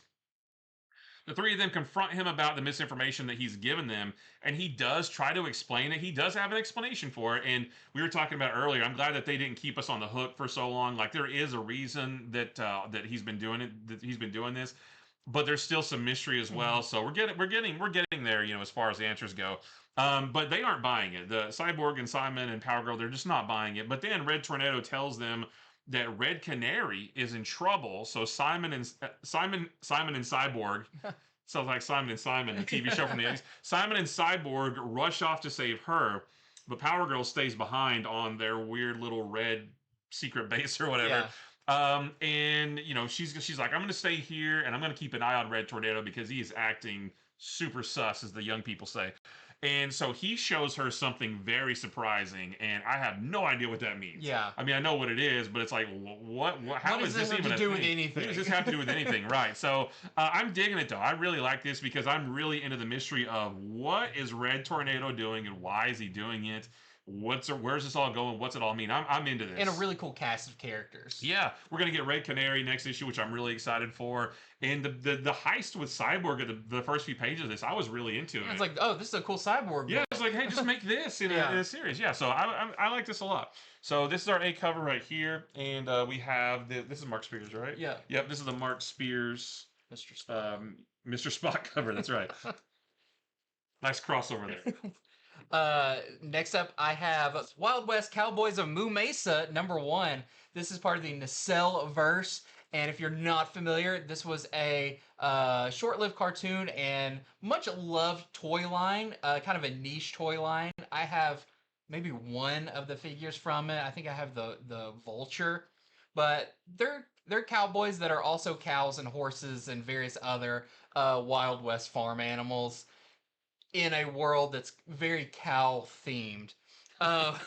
The three of them confront him about the misinformation that he's given them, and he does try to explain it. He does have an explanation for it, and we were talking about earlier. I'm glad that they didn't keep us on the hook for so long. Like, there is a reason that that he's been doing it, that he's been doing this, but there's still some mystery as well. So we're getting there, as far as the answers go. But they aren't buying it. The Cyborg and Simon and Power Girl, they're just not buying it. But then Red Tornado tells them that Red Canary is in trouble. So Simon and Cyborg sounds like Simon and Simon, the TV show from the 80s. Simon and Cyborg rush off to save her, but Power Girl stays behind on their weird little red secret base or whatever. And she's like, I'm gonna stay here and I'm gonna keep an eye on Red Tornado because he is acting super sus, as the young people say. And so he shows her something very surprising, and I have no idea what that means. Yeah. I mean, I know what it is, but it's like, what how what is this even to a do thing? with anything? What does this have to do with anything? Right. So I'm digging it, though. I really like this because I'm really into the mystery of what is Red Tornado doing and why is he doing it? Where's this all going? What's it all mean? I'm into this. And a really cool cast of characters. Yeah, we're gonna get Red Canary next issue, which I'm really excited for. And the heist with Cyborg at the first few pages of this, I was really into it. It's like, oh, this is a cool Cyborg. Yeah, it's like, hey, just make this in a series. Yeah, so I like this a lot. So this is our A cover right here, and we have this is Mark Spears, right? Yeah. Yep, this is the Mark Spears Mr. Spock. Mr. Spock cover. That's right. Nice crossover there. Next up, I have Wild West Cowboys of Moo Mesa #1. This is part of the Nacelle verse, and if you're not familiar, this was a short-lived cartoon and much loved toy line, kind of a niche toy line. I have maybe one of the figures from it. I think I have the Vulture, but they're cowboys that are also cows and horses and various other Wild West farm animals. in a world that's very cow themed. Uh,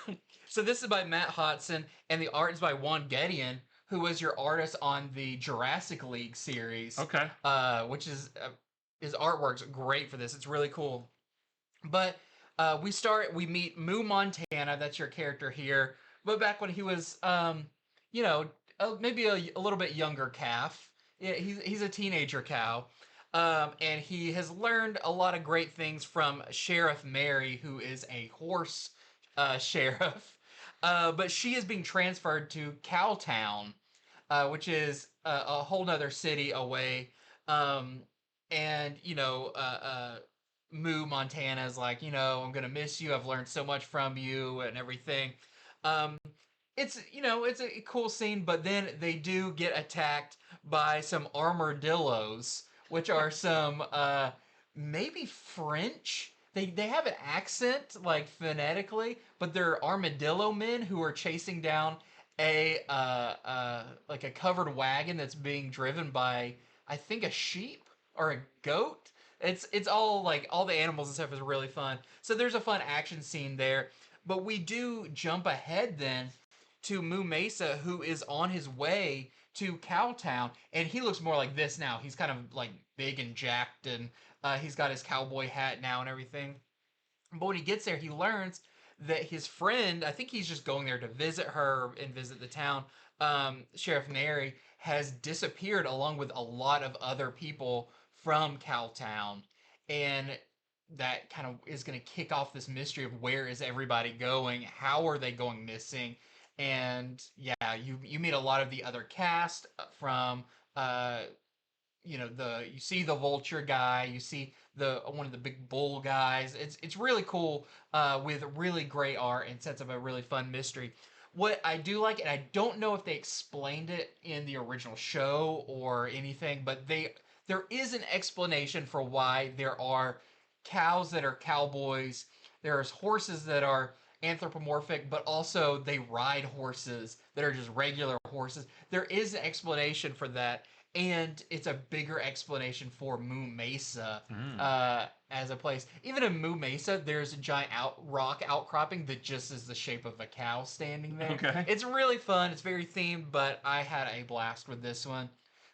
so this is by Matt Hodson, and the art is by Juan Gedian, who was your artist on the Jurassic League series. Okay. Which is his artwork's great for this. It's really cool. But we meet Moo Montana. That's your character here. But back when he was, you know, maybe a little bit younger calf. Yeah, he's a teenager cow. And he has learned a lot of great things from Sheriff Mary, who is a horse sheriff. But she is being transferred to Cowtown, which is a whole nother city away. Um, and, Moo Montana is like, I'm gonna miss you. I've learned so much from you and everything. Um, it's a cool scene, but then they do get attacked by some armadillos, which are some maybe French. They have an accent like phonetically, but they're armadillo men who are chasing down a like a covered wagon that's being driven by, I think, a sheep or a goat. It's all like all the animals and stuff is really fun. So there's a fun action scene there. But we do jump ahead then to Moo Mesa, who is on his way to Cowtown, and he looks more like this now. He's kind of like big and jacked, and he's got his cowboy hat now and everything. But when he gets there, he learns that his friend, I think he's just going there to visit her and visit the town, Sheriff Neri, has disappeared along with a lot of other people from Cowtown. And that kind of is going to kick off this mystery of where is everybody going? How are they going missing? And yeah, you meet a lot of the other cast from you see the vulture guy, you see the one of the big bull guys. It's really cool with really great art and sets up a really fun mystery. What I do like, and I don't know if they explained it in the original show or anything, but there is an explanation for why there are cows that are cowboys. There's horses that are anthropomorphic, but also they ride horses that are just regular horses. There is an explanation for that, and it's a bigger explanation for Moo Mesa as a place. Even in Moo Mesa, there's a giant rock outcropping that just is the shape of a cow standing there. Okay. It's really fun. It's very themed, but I had a blast with this one.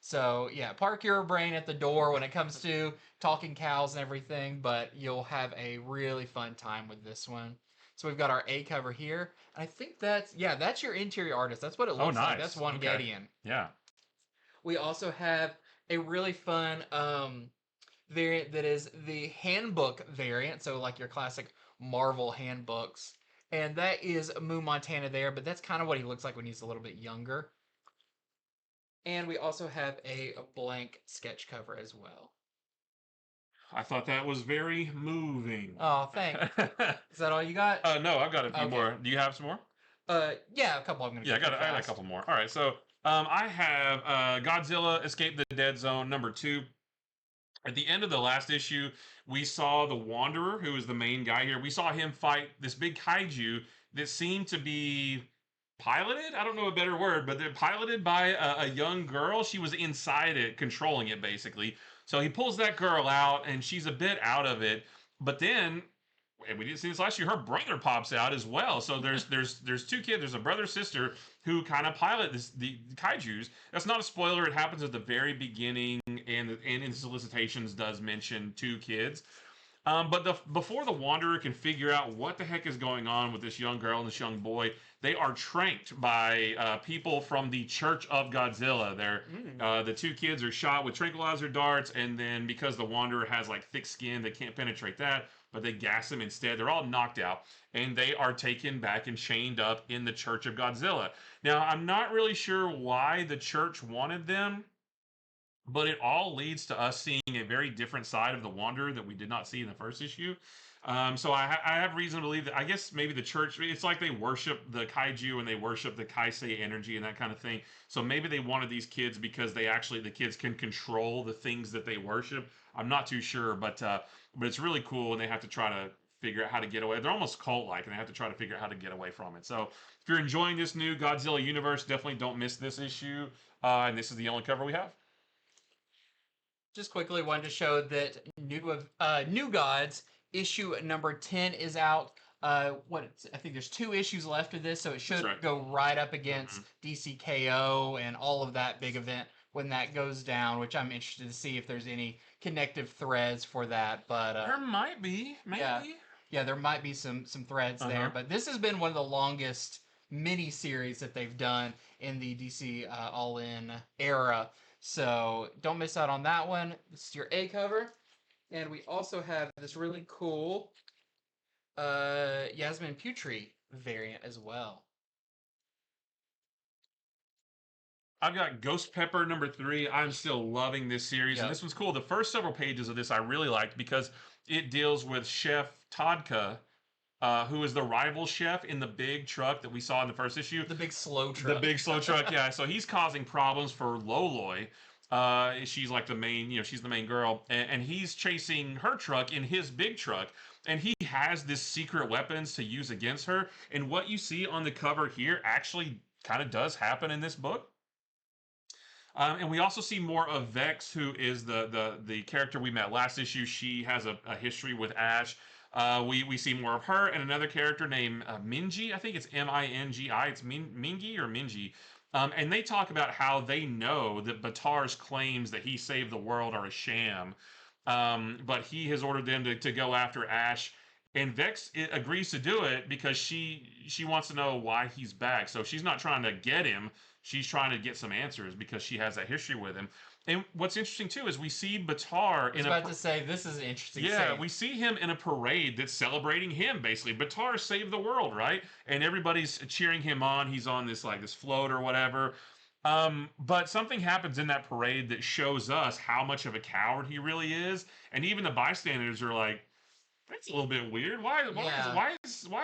So yeah, park your brain at the door when it comes to talking cows and everything, but you'll have a really fun time with this one. So we've got our A cover here. I think that's your interior artist. That's what it looks like. That's Juan Gedian. Yeah. We also have a really fun variant that is the handbook variant, so like your classic Marvel handbooks. And that is Moo Montana there, but that's kind of what he looks like when he's a little bit younger. And we also have a blank sketch cover as well. I thought that was very moving. Oh, thanks. Is that all you got? No, I've got a few more. Do you have some more? Yeah, a couple. I'm gonna. Yeah, I got a couple more. All right, so I have Godzilla Escape the Deadzone #2. At the end of the last issue, we saw the Wanderer, who is the main guy here. We saw him fight this big kaiju that seemed to be piloted. I don't know a better word, but they're piloted by a young girl. She was inside it, controlling it basically. So he pulls that girl out, and she's a bit out of it. But then, and we didn't see this last year, her brother pops out as well. So there's two kids. There's a brother sister who kind of pilot the kaijus. That's not a spoiler. It happens at the very beginning, and in solicitations does mention two kids. But before the Wanderer can figure out what the heck is going on with this young girl and this young boy, they are tranked by people from the Church of Godzilla. The two kids are shot with tranquilizer darts, and then because the Wanderer has like thick skin, they can't penetrate that, but they gas him instead. They're all knocked out, and they are taken back and chained up in the Church of Godzilla. Now, I'm not really sure why the church wanted them, but it all leads to us seeing a very different side of the Wanderer that we did not see in the first issue. So I have reason to believe that, I guess maybe the church, it's like they worship the kaiju and they worship the kaisei energy and that kind of thing. So maybe they wanted these kids because the kids can control the things that they worship. I'm not too sure, but it's really cool, and they have to try to figure out how to get away. They're almost cult-like, and they have to try to figure out how to get away from it. So if you're enjoying this new Godzilla universe, definitely don't miss this issue. And this is the only cover we have. Just quickly wanted to show that New Gods issue number 10 is out. I think there's 2 issues left of this, so it should right. go right up against Mhm. DCKO and all of that big event when that goes down, which I'm interested to see if there's any connective threads for that. But There might be, yeah, maybe. yeah, there might be some threads there. Uh-huh. But this has been one of the longest mini series that they've done in the DC All In era. So don't miss out on that one. This is your A cover. And we also have this really cool Yasmin Putri variant as well. I've got Ghost Pepper number 3. I'm still loving this series, and Yep. this was cool. The first several pages of this I really liked because it deals with Chef Todka, who is the rival chef in the big truck that we saw in the first issue. The big slow The truck. big slow truck, yeah. So he's causing problems for Loloy. She's like the main, she's the main girl, and he's chasing her truck in his big truck, and he has this secret weapons to use against her. And what you see on the cover here actually kind of does happen in this book. And we also see more of Vex, who is the character we met last issue. She has a history with Ash. We see more of her and another character named Minji. I think it's Mingi. It's Mingi or Minji. And they talk about how they know that Batar's claims that he saved the world are a sham. But he has ordered them to go after Ash. And Vex agrees to do it because she wants to know why he's back. So she's not trying to get him. She's trying to get some answers because she has that history with him. And what's interesting too is we see Batar I was about to say this is an interesting. yeah, scene. we see him in a parade that's celebrating him basically. Batar saved the world, right? And everybody's cheering him on. He's on this float or whatever. But something happens in that parade that shows us how much of a coward he really is. And even the bystanders are like, that's a little bit weird. Yeah. Why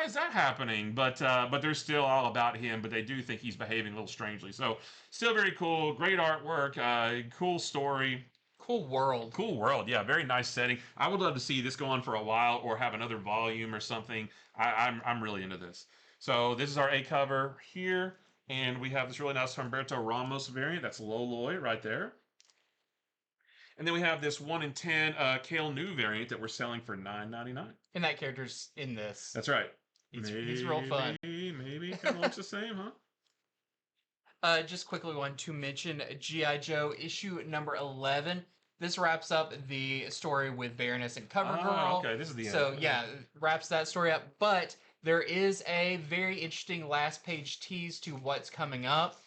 is that happening? But they're still all about him. But they do think he's behaving a little strangely. So still very cool. Great artwork. Cool story. Cool world. Cool world. Yeah, very nice setting. I would love to see this go on for a while or have another volume or something. I'm really into this. So this is our A cover here, and we have this really nice Humberto Ramos variant. That's Loloy right there. And then we have this 1 in 10 Kale New variant that we're selling for $9.99. And that character's in this. That's right. He's real fun. Maybe it kind of looks the same, huh? Just quickly want to mention G.I. Joe issue number 11. This wraps up the story with Baroness and CoverGirl. Okay, this is the end. So yeah, wraps that story up. But there is a very interesting last page tease to what's coming up,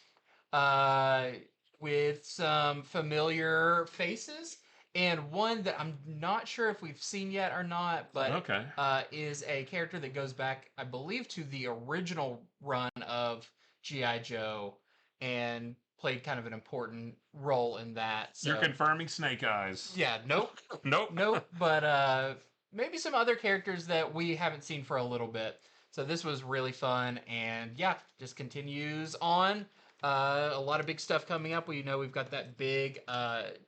with some familiar faces, and one that I'm not sure if we've seen yet or not, but Okay. is a character that goes back, I believe, to the original run of G.I. Joe and played kind of an important role in that. So, You're confirming Snake Eyes. yeah, nope, Nope. nope, but maybe some other characters that we haven't seen for a little bit. So this was really fun, and yeah, just continues on. A lot of big stuff coming up. We know we've got that big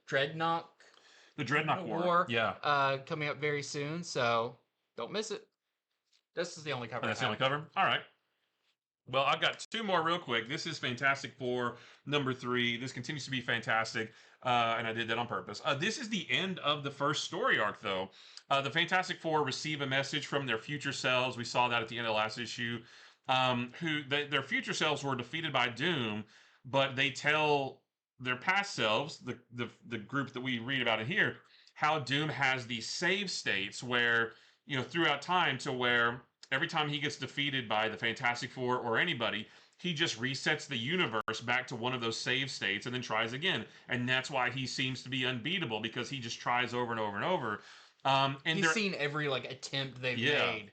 Dreadnought The Dreadnought War. Yeah. coming up very soon, so don't miss it. This is the only cover. And that's the only cover? All right. Well, I've got 2 more real quick. This is Fantastic Four number 3. This continues to be fantastic, and I did that on purpose. This is the end of the first story arc, though. The Fantastic Four receive a message from their future selves. We saw that at the end of the last issue. Their future selves were defeated by Doom, but they tell their past selves, the group that we read about in here, how Doom has these save states where, throughout time, to where every time he gets defeated by the Fantastic Four or anybody, he just resets the universe back to one of those save states and then tries again. And that's why he seems to be unbeatable, because he just tries over and over and over. And He's seen every attempt they've Yeah. made.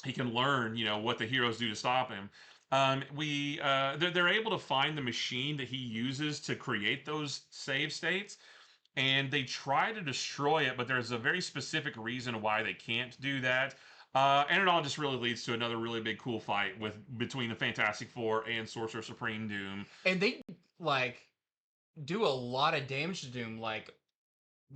he can learn, what the heroes do to stop him. They're able to find the machine that he uses to create those save states, and they try to destroy it, but there's a very specific reason why they can't do that. And it all just really leads to another really big cool fight between the Fantastic Four and Sorcerer Supreme Doom. And they do a lot of damage to Doom,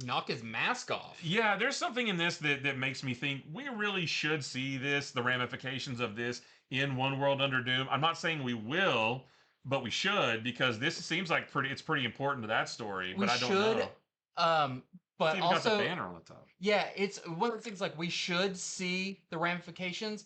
knock his mask off. Yeah, there's something in this that makes me think we really should see the ramifications of this in One World Under Doom. I'm not saying we will, but we should, because this seems like it's pretty important to that story. But I don't know. But even got the also, banner on the top. yeah, it's one of the things like we should see the ramifications,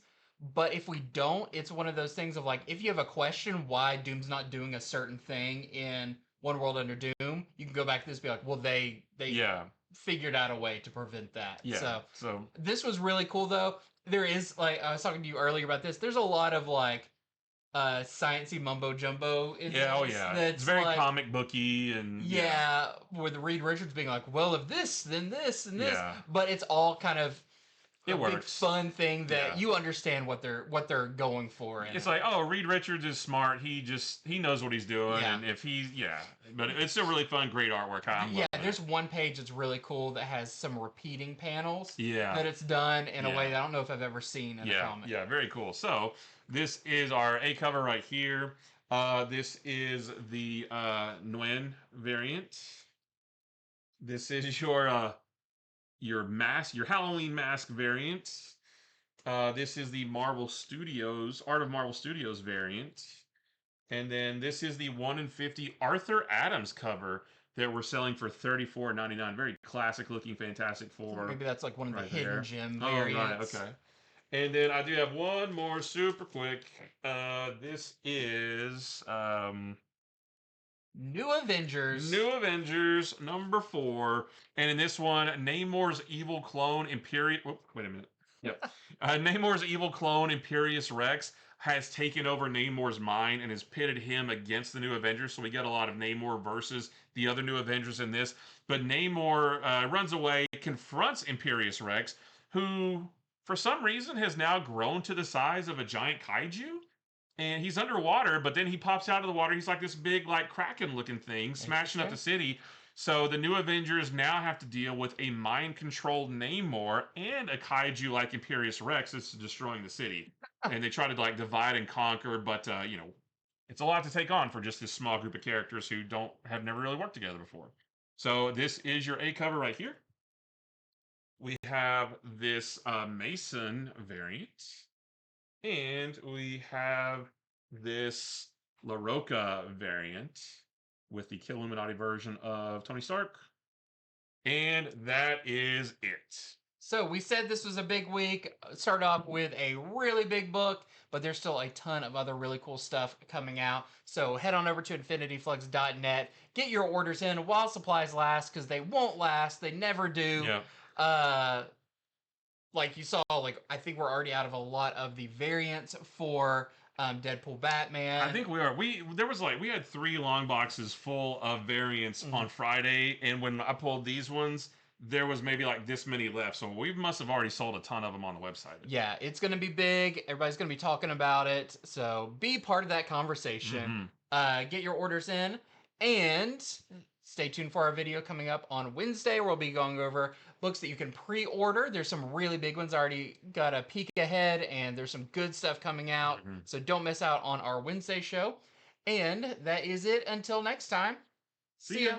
but if we don't, it's one of those things of like if you have a question why Doom's not doing a certain thing in One World Under Doom, you can go back to this and be like, well, they Yeah, figured out a way to prevent that. yeah. So So this was really cool though. There is like I was talking to you earlier about this. There's a lot of like sciencey mumbo jumbo in yeah, oh this yeah, it's that's very like comic booky and yeah, with Reed Richards being like, well, if this, then this, and this, yeah, but it's all kind of a it big works. fun thing that Yeah. you understand what they're going for. In It's it. like, oh, Reed Richards is smart. He knows what he's doing, Yeah. and if he's but it's still really fun, great artwork. Yeah, there's one page that's really cool that has some repeating panels. Yeah. That it's done in a Yeah. way that I don't know if I've ever seen in a comic. Yeah, very cool. So this is our A cover right here. This is the Nguyen variant. This is your mask, your Halloween mask variant. This is the Marvel Studios, Art of Marvel Studios variant. And then this is the 1 in 50 Arthur Adams cover that we're selling for $34.99. Very classic looking Fantastic Four. Maybe that's like one of the right hidden there. gem Oh, variants. right, okay. And then I do have one more super quick. This is New Avengers. New Avengers number 4. And in this one, Namor's evil clone, wait a minute. Yep. Namor's evil clone, Imperious Rex, has taken over Namor's mind and has pitted him against the New Avengers. So we get a lot of Namor versus the other New Avengers in this. But Namor runs away, confronts Imperious Rex, who, for some reason, has now grown to the size of a giant kaiju. And he's underwater, but then he pops out of the water. He's like this big, like, kraken-looking thing, smashing up the city. So the New Avengers now have to deal with a mind-controlled Namor and a kaiju like Imperious Rex that's destroying the city. And they try to like divide and conquer, but it's a lot to take on for just this small group of characters who have never really worked together before. So this is your A cover right here. We have this Mason variant, and we have this La Roca variant with the Killuminati version of Tony Stark. And that is it. So we said this was a big week. Start off with a really big book, but there's still a ton of other really cool stuff coming out. So head on over to infinityflux.net. Get your orders in while supplies last, because they won't last. They never do. Yeah. Like you saw, like I think we're already out of a lot of the variants for Deadpool Batman. I think we are. We had 3 long boxes full of variants on Friday, and when I pulled these ones, there was maybe like this many left. So we must have already sold a ton of them on the website. Yeah, it's going to be big. Everybody's going to be talking about it. So be part of that conversation. Get your orders in, and stay tuned for our video coming up on Wednesday, where we'll be going over books that you can pre-order. There's some really big ones. I already got a peek ahead, and there's some good stuff coming out. So don't miss out on our Wednesday show. And that is it until next time. See ya.